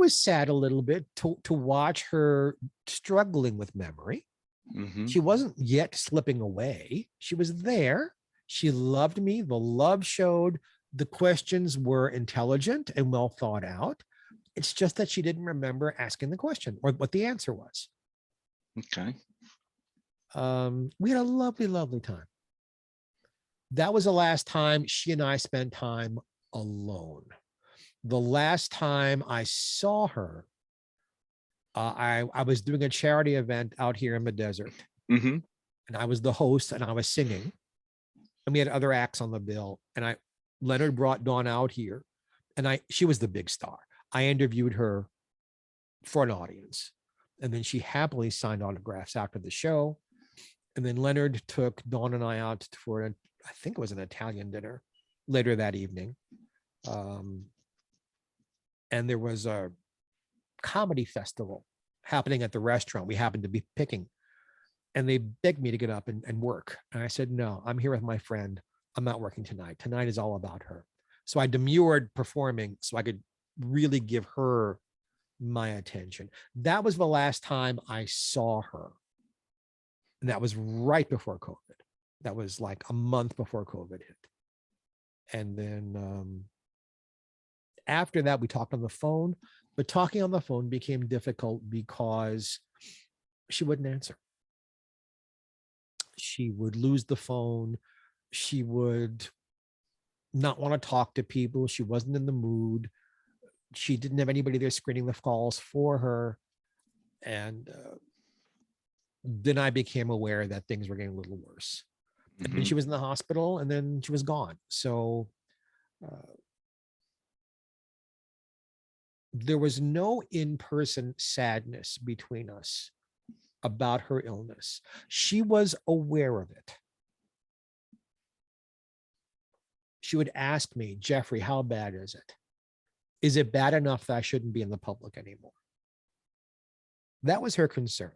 sad a little bit to watch her struggling with memory. She wasn't yet slipping away. She was there. She loved me. The love showed. The questions were intelligent and well thought out. It's just that she didn't remember asking the question or what the answer was. Okay. We had a lovely, lovely time. That was the last time she and I spent time alone. The last time I saw her, I was doing a charity event out here in the desert. And I was the host and I was singing. And we had other acts on the bill. And Leonard brought Dawn out here, and she was the big star. I interviewed her for an audience, and then she happily signed autographs after the show. And then Leonard took Dawn and I out for, I think it was an Italian dinner later that evening. And there was a comedy festival happening at the restaurant we happened to be picking. And they begged me to get up and work. And I said, no, I'm here with my friend. I'm not working tonight. Tonight is all about her. So I demurred performing so I could really give her my attention. That was the last time I saw her. And that was right before COVID. That was like a month before COVID hit. And then after that, we talked on the phone, but talking on the phone became difficult because she wouldn't answer. She would lose the phone. She would not want to talk to people. She wasn't in the mood. She didn't have anybody there screening the calls for her. And then I became aware that things were getting a little worse. And then she was in the hospital, and then she was gone. So there was no in-person sadness between us about her illness. She was aware of it. She would ask me, Geoffrey, how bad is it? Is it bad enough that I shouldn't be in the public anymore? That was her concern.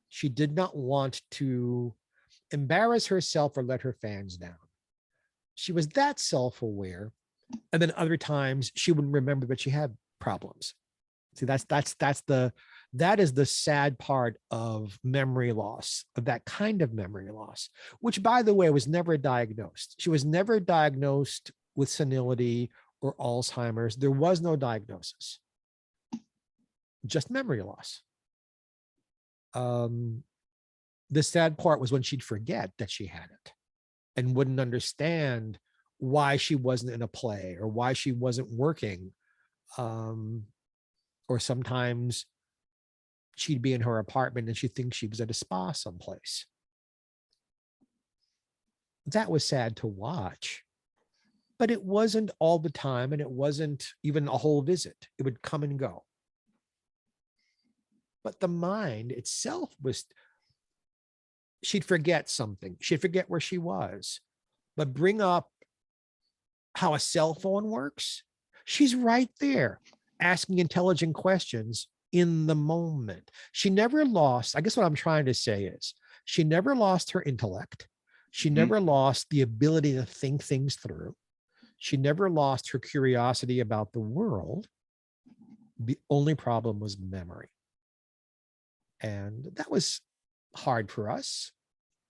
She did not want to embarrass herself or let her fans down. She was that self-aware. And then other times she wouldn't remember that she had problems. See, that is the sad part of memory loss, of that kind of memory loss, which, by the way, was never diagnosed. She was never diagnosed with senility or Alzheimer's. There was no diagnosis, just memory loss. The sad part was when she'd forget that she had it and wouldn't understand why she wasn't in a play or why she wasn't working. Or sometimes she'd be in her apartment and she'd think she was at a spa someplace. That was sad to watch, but it wasn't all the time, and it wasn't even a whole visit. It would come and go. But the mind itself was, she'd forget something. She'd forget where she was, but bring up how a cell phone works. She's right there asking intelligent questions in the moment. She never lost, I guess what I'm trying to say is, she never lost her intellect. She never lost the ability to think things through. She never lost her curiosity about the world. The only problem was memory. And that was hard for us.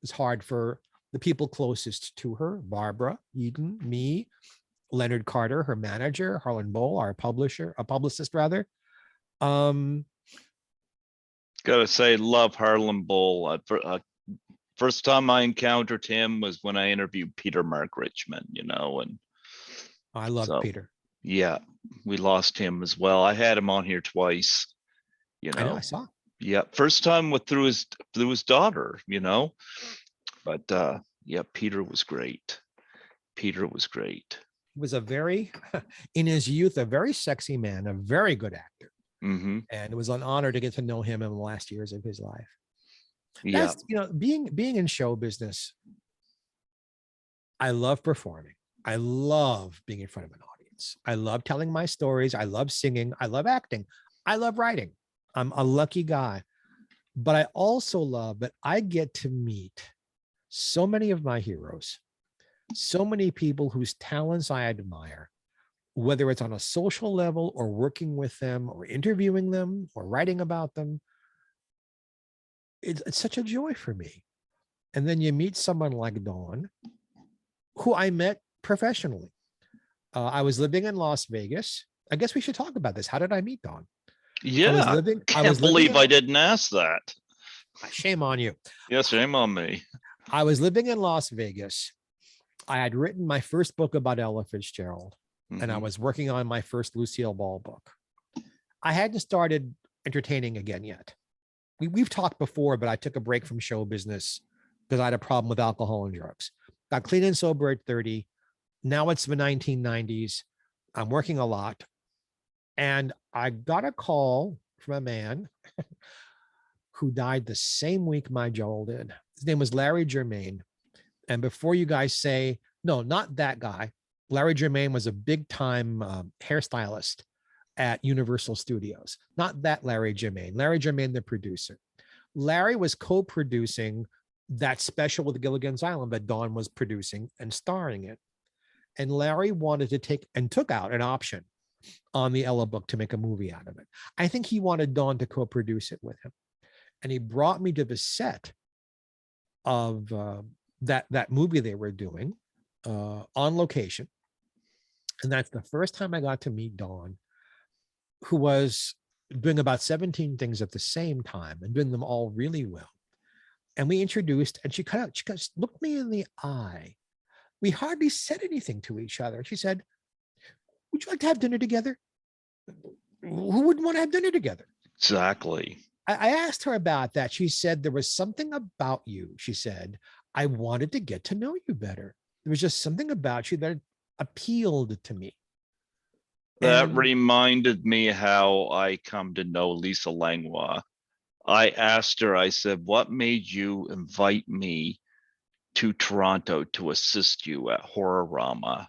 It was hard for the people closest to her, Barbara Eden, me, Leonard Carter, her manager, Harlan Bowl, our publicist rather. Gotta say, love Harlan Bowl. First time I encountered him was when I interviewed Peter Mark Richmond, and I love Peter. Yeah, we lost him as well. I had him on here twice, I know, I saw. Yeah, first time through his daughter, but yeah, Peter was great. Peter was great. He was in his youth, a very sexy man, a very good actor. And it was an honor to get to know him in the last years of his life. Yeah. That's, being in show business, I love performing. I love being in front of an audience. I love telling my stories. I love singing. I love acting. I love writing. I'm a lucky guy. But I also love that I get to meet so many of my heroes, so many people whose talents I admire, whether it's on a social level or working with them or interviewing them or writing about them. It's such a joy for me. And then you meet someone like Dawn, who I met professionally. I was living in Las Vegas. I guess we should talk about this. How did I meet Dawn? Yeah, I believe I didn't ask that. Shame on you. Yes, shame on me. I was living in Las Vegas. I had written my first book about Ella Fitzgerald, and I was working on my first Lucille Ball book. I hadn't started entertaining again yet. We've talked before, but I took a break from show business because I had a problem with alcohol and drugs. Got clean and sober at 30, Now it's the 1990s. I'm working a lot. And I got a call from a man who died the same week my Joel did. His name was Larry Germain. And before you guys say, no, not that guy, Larry Germain was a big time hairstylist at Universal Studios. Not that Larry Germain, the producer. Larry was co-producing that special with Gilligan's Island that Dawn was producing and starring in. And Larry wanted to take and took out an option on the Ella book to make a movie out of it. I think he wanted Dawn to co-produce it with him. And he brought me to the set of that movie they were doing on location. And that's the first time I got to meet Dawn, who was doing about 17 things at the same time and doing them all really well. And we introduced, and she looked me in the eye. We hardly said anything to each other. She said, would you like to have dinner together? Who wouldn't want to have dinner together? Exactly. I asked her about that. She said, there was something about you. She said, I wanted to get to know you better. There was just something about you that appealed to me. That reminded me how I come to know Lisa Langlois. I asked her, I said, what made you invite me to Toronto to assist you at Horrorama?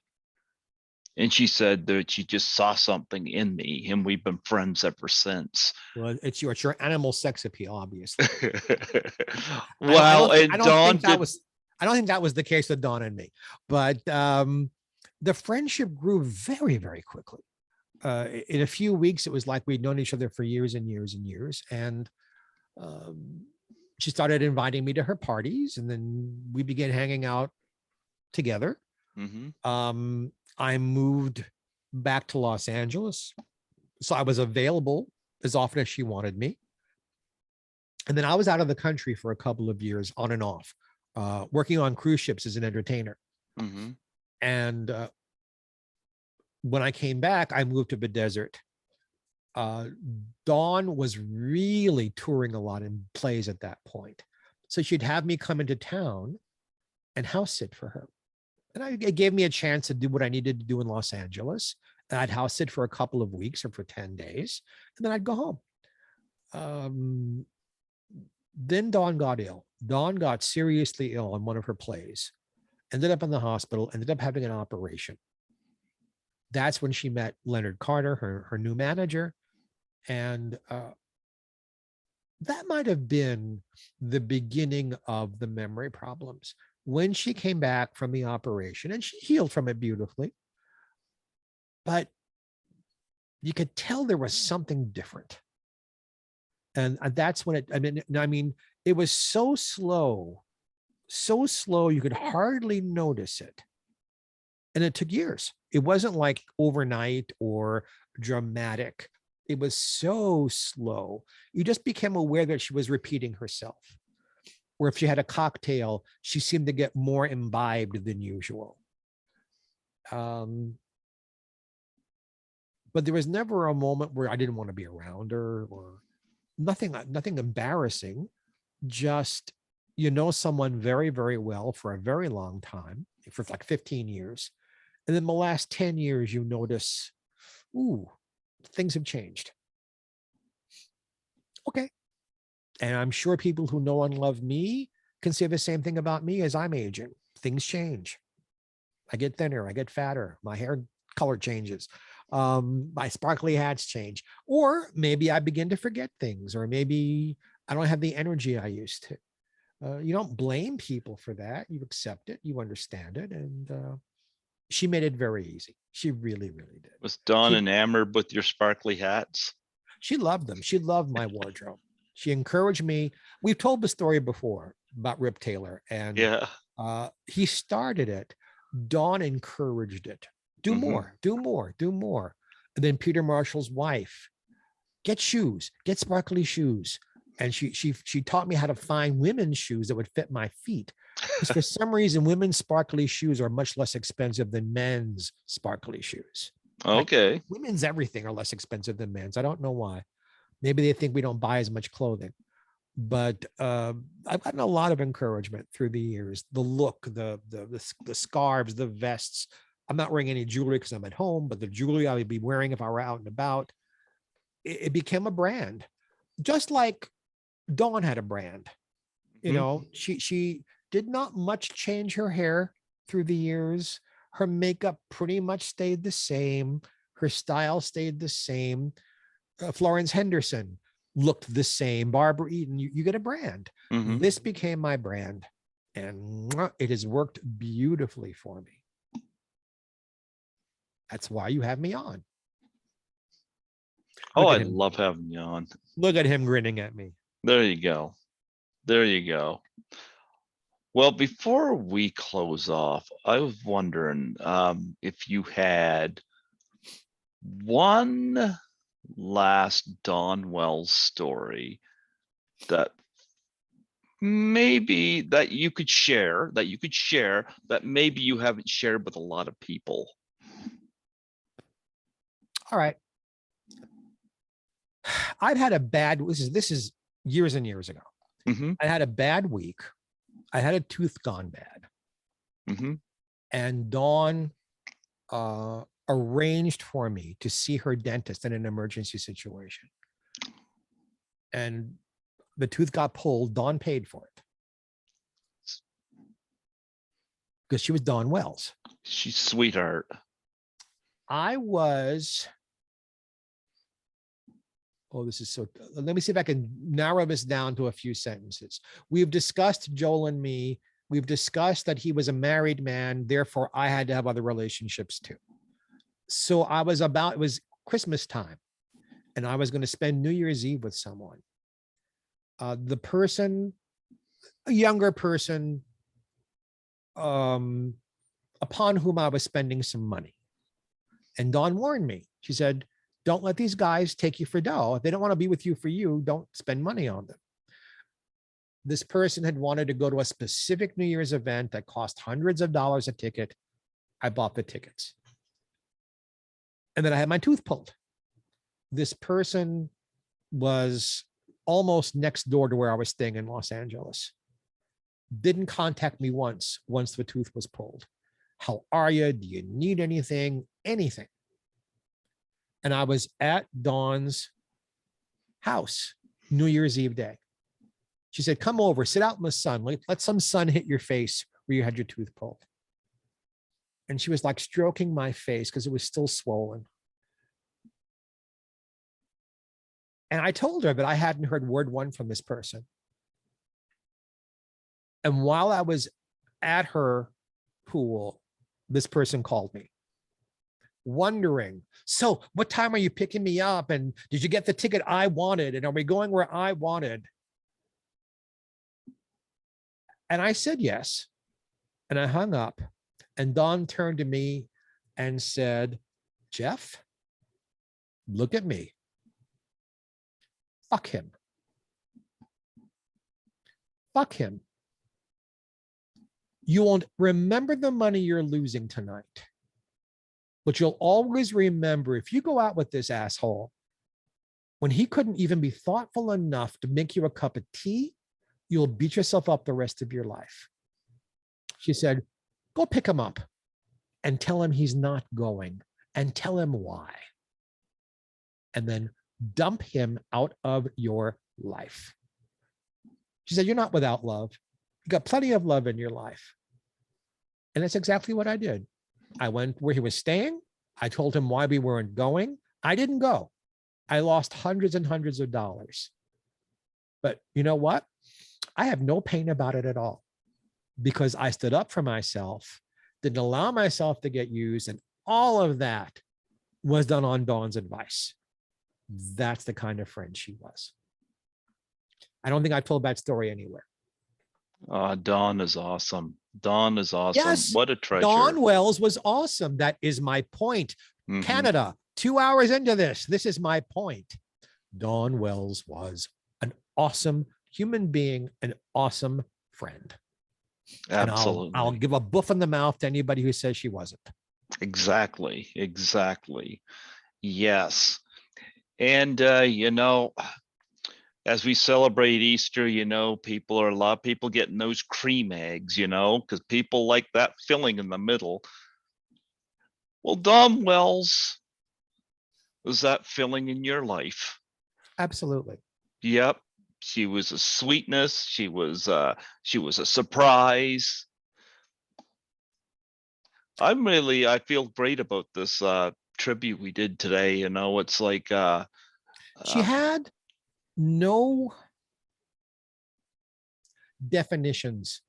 And she said that she just saw something in me, and we've been friends ever since. Well, it's your animal sex appeal, obviously. Well, I don't think that was the case with Dawn and me, but the friendship grew very, very quickly. In a few weeks, it was like we'd known each other for years and years and years. And she started inviting me to her parties, and then we began hanging out together. Mm-hmm. I moved back to Los Angeles, so I was available as often as she wanted me. And then I was out of the country for a couple of years on and off, working on cruise ships as an entertainer. Mm-hmm. And when I came back, I moved to the desert. Dawn was really touring a lot in plays at that point. So she'd have me come into town and house sit for her. And it gave me a chance to do what I needed to do in Los Angeles. And I'd house sit for a couple of weeks or for 10 days, and then I'd go home. Then Dawn got ill. Dawn got seriously ill in one of her plays, ended up in the hospital, ended up having an operation. That's when she met Leonard Carter, her new manager. And that might have been the beginning of the memory problems. When she came back from the operation, and she healed from it beautifully, but you could tell there was something different. And that's when it was so slow, you could hardly notice it. And it took years. It wasn't like overnight or dramatic. It was so slow. You just became aware that she was repeating herself. Or if she had a cocktail, she seemed to get more imbibed than usual. But there was never a moment where I didn't want to be around her, or nothing embarrassing. Just, someone very, very well for a very long time, for like 15 years. And then the last 10 years, you notice, things have changed. Okay. And I'm sure people who know and love me can say the same thing about me as I'm aging. Things change. I get thinner, I get fatter, my hair color changes, my sparkly hats change, or maybe I begin to forget things, or maybe I don't have the energy I used to. You don't blame people for that. You accept it, you understand it. And she made it very easy. She really, really did. Was Dawn enamored with your sparkly hats? She loved them. She loved my wardrobe. She encouraged me. We've told the story before about Rip Taylor, and he started it. Dawn encouraged it. Do more, do more, do more. And then Peter Marshall's wife, get shoes, get sparkly shoes. And she taught me how to find women's shoes that would fit my feet. Because for some reason, women's sparkly shoes are much less expensive than men's sparkly shoes. Okay. Like, women's everything are less expensive than men's. I don't know why. Maybe they think we don't buy as much clothing. But I've gotten a lot of encouragement through the years. The look, the scarves, the vests, I'm not wearing any jewelry because I'm at home, but the jewelry I would be wearing if I were out and about, it became a brand. Just like Dawn had a brand. You Mhm. know, she did not much change her hair through the years. Her makeup pretty much stayed the same. Her style stayed the same. Florence Henderson looked the same. Barbara Eden, you get a brand. Mhm. This became my brand, and it has worked beautifully for me. That's why you have me on. Oh, Look I at him. love having you on. Look at him grinning at me. There you go. There you go. Well, before we close off, I was wondering if you had one last Don Wells story that maybe that you could share that maybe you haven't shared with a lot of people. All right. I'd had a bad, this is years and years ago. Mm-hmm. I had a bad week. I had a tooth gone bad. Mm-hmm. And Dawn arranged for me to see her dentist in an emergency situation. And the tooth got pulled. Dawn paid for it because she was Dawn Wells. She's sweetheart. I was, oh, this is so, let me see if I can narrow this down to a few sentences. We've discussed, Joel and me, we've discussed that he was a married man. Therefore, I had to have other relationships too. So it was Christmas time, and I was going to spend New Year's Eve with someone. The person, a younger person, upon whom I was spending some money. And Dawn warned me. She said, don't let these guys take you for dough. If they don't want to be with you for you, don't spend money on them. This person had wanted to go to a specific New Year's event that cost hundreds of dollars a ticket. I bought the tickets. And then I had my tooth pulled. This person was almost next door to where I was staying in Los Angeles. Didn't contact me once the tooth was pulled. How are you? Do you need anything? Anything. And I was at Dawn's house New Year's Eve day. She said, come over, sit out in the sun. Let some sun hit your face where you had your tooth pulled. And she was like stroking my face because it was still swollen. And I told her that I hadn't heard word one from this person. And while I was at her pool, this person called me, wondering, so what time are you picking me up? And did you get the ticket I wanted? And are we going where I wanted? And I said yes. And I hung up. And Dawn turned to me and said, Jeff, look at me. Fuck him. Fuck him. You won't remember the money you're losing tonight, but you'll always remember if you go out with this asshole, when he couldn't even be thoughtful enough to make you a cup of tea, you'll beat yourself up the rest of your life. She said, go pick him up and tell him he's not going and tell him why. And then dump him out of your life. She said, you're not without love. You got plenty of love in your life. And that's exactly what I did. I went where he was staying. I told him why we weren't going. I didn't go. I lost hundreds and hundreds of dollars. But you know what? I have no pain about it at all because I stood up for myself, didn't allow myself to get used, and all of that was done on Dawn's advice. That's the kind of friend she was. I don't think I've told that story anywhere. Dawn is awesome. Dawn is awesome. Yes, What a treasure. Dawn Wells was awesome. That is my point. Mm-hmm. Canada, 2 hours into this. This is my point. Dawn Wells was an awesome human being, an awesome friend. Absolutely. And I'll give a boof in the mouth to anybody who says she wasn't. Exactly. Exactly. Yes. And, as we celebrate Easter, a lot of people getting those cream eggs, because people like that filling in the middle. Well, Dawn Wells was that filling in your life. Absolutely. Yep. She was a sweetness. She was a surprise. I feel great about this tribute we did today. You know, it's like She had no definitions.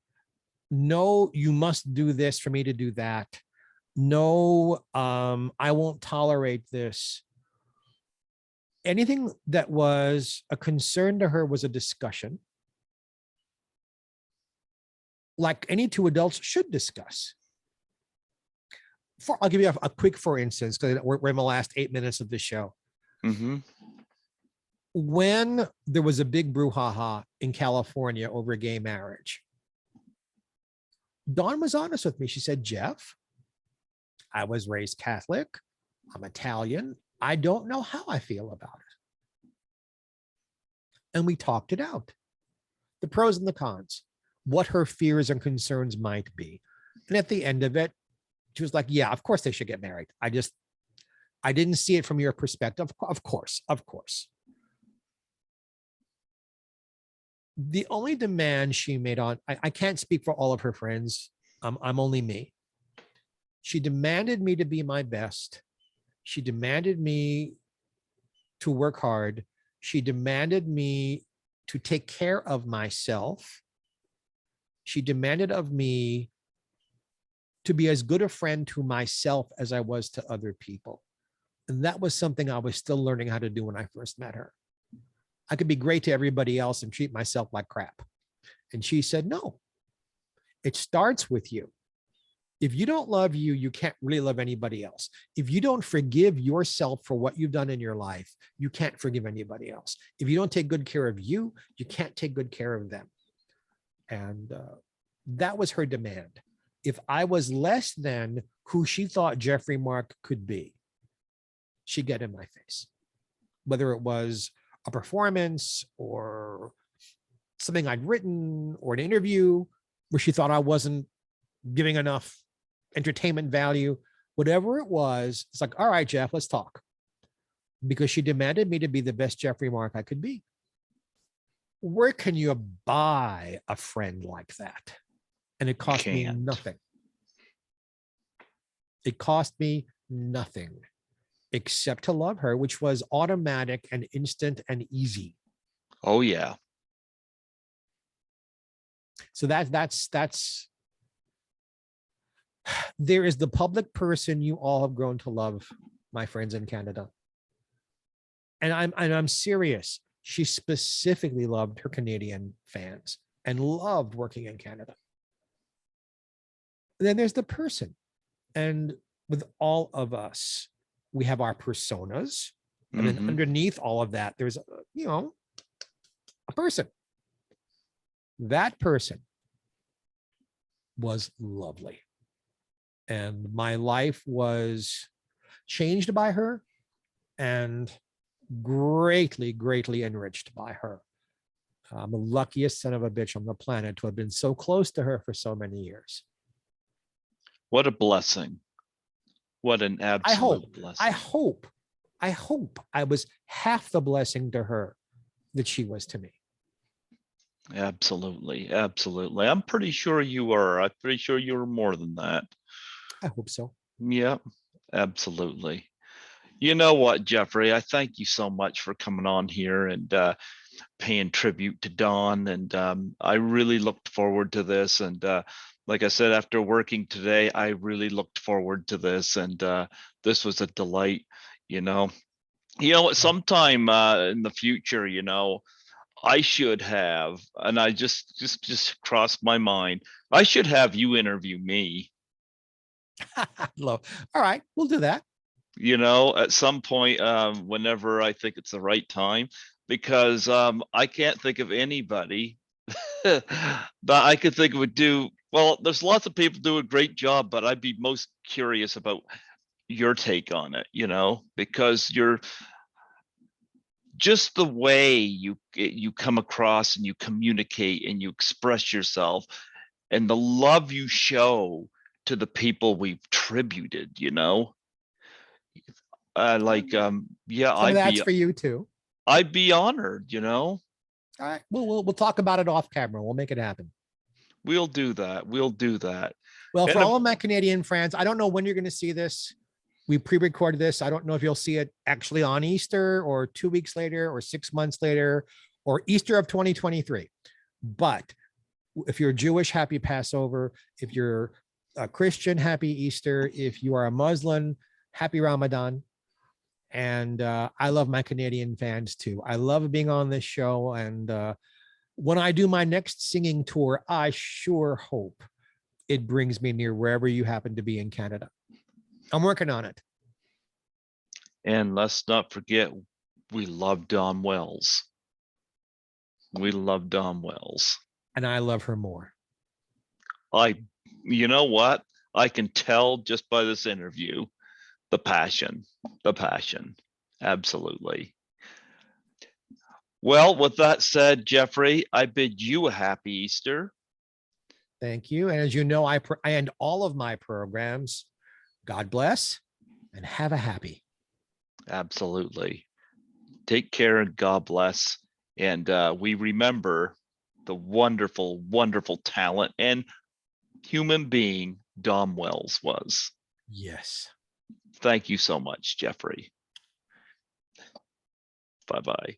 No, you must do this for me to do that. No, I won't tolerate this. Anything that was a concern to her was a discussion, like any two adults should discuss. I'll give you a quick for instance, because we're in the last 8 minutes of the show. mm-hmm. When there was a big brouhaha in California over gay marriage, Dawn was honest with me. She said, Jeff, I was raised Catholic. I'm Italian. I don't know how I feel about it. And we talked it out. The pros and the cons, what her fears and concerns might be. And at the end of it, she was like, yeah, of course they should get married. I didn't see it from your perspective. Of course. The only demand she made on, I can't speak for all of her friends. I'm only me. She demanded me to be my best. She demanded me to work hard. She demanded me to take care of myself. She demanded of me to be as good a friend to myself as I was to other people. And that was something I was still learning how to do when I first met her. I could be great to everybody else and treat myself like crap. And she said, no, it starts with you. If you don't love you, you can't really love anybody else. If you don't forgive yourself for what you've done in your life, you can't forgive anybody else. If you don't take good care of you, you can't take good care of them. And that was her demand. If I was less than who she thought Geoffrey Mark could be, she'd get in my face. Whether it was a performance or something I'd written or an interview where she thought I wasn't giving enough entertainment value, whatever it was, it's like, all right, Jeff, let's talk. Because she demanded me to be the best Geoffrey Mark I could be. Where can you buy a friend like that? And it cost me nothing. It cost me nothing except to love her, which was automatic and instant and easy. Oh yeah. So that's there is the public person you all have grown to love, my friends in Canada. And I'm serious. She specifically loved her Canadian fans and loved working in Canada. And then there's the person. And with all of us, we have our personas. And then underneath all of that, there's, a person. That person was lovely. And my life was changed by her and greatly, greatly enriched by her. I'm the luckiest son of a bitch on the planet to have been so close to her for so many years. What a blessing. What an absolute blessing. I hope I was half the blessing to her that she was to me. Absolutely. Absolutely. I'm pretty sure you were. I'm pretty sure you were more than that. I hope so. Yeah, absolutely. You know what, Geoffrey? I thank you so much for coming on here and paying tribute to Dawn. And I really looked forward to this. And like I said, after working today, I really looked forward to this. And this was a delight, sometime in the future, I should have, and I just crossed my mind, I should have you interview me. All right, we'll do that. At some point, whenever I think it's the right time, because I can't think of anybody that I could think would do well. There's lots of people do a great job, but I'd be most curious about your take on it, because you're just the way you come across and you communicate and you express yourself and the love you show to the people we've tributed. Yeah, Some of that's for you too. I'd be honored, All right. We'll talk about it off camera. We'll make it happen. We'll do that. We'll do that. Well, for And all of my Canadian friends, I don't know when you're going to see this. We pre-recorded this. I don't know if you'll see it actually on Easter or 2 weeks later or 6 months later or Easter of 2023. But if you're Jewish, happy Passover. If you're a Christian, happy Easter. If you are a Muslim, happy Ramadan. And I love my Canadian fans too. I love being on this show. And when I do my next singing tour, I sure hope it brings me near wherever you happen to be in Canada. I'm working on it. And let's not forget, we love Dawn Wells. We love Dawn Wells. And I love her more. You know what? I can tell just by this interview, the passion. Absolutely. Well, with that said, Geoffrey, I bid you a happy Easter. Thank you. And as you know, I end all of my programs. God bless and have a happy. Absolutely. Take care and God bless. And we remember the wonderful, wonderful talent and human being Dawn Wells was. Yes. Thank you so much, Geoffrey. Bye-bye.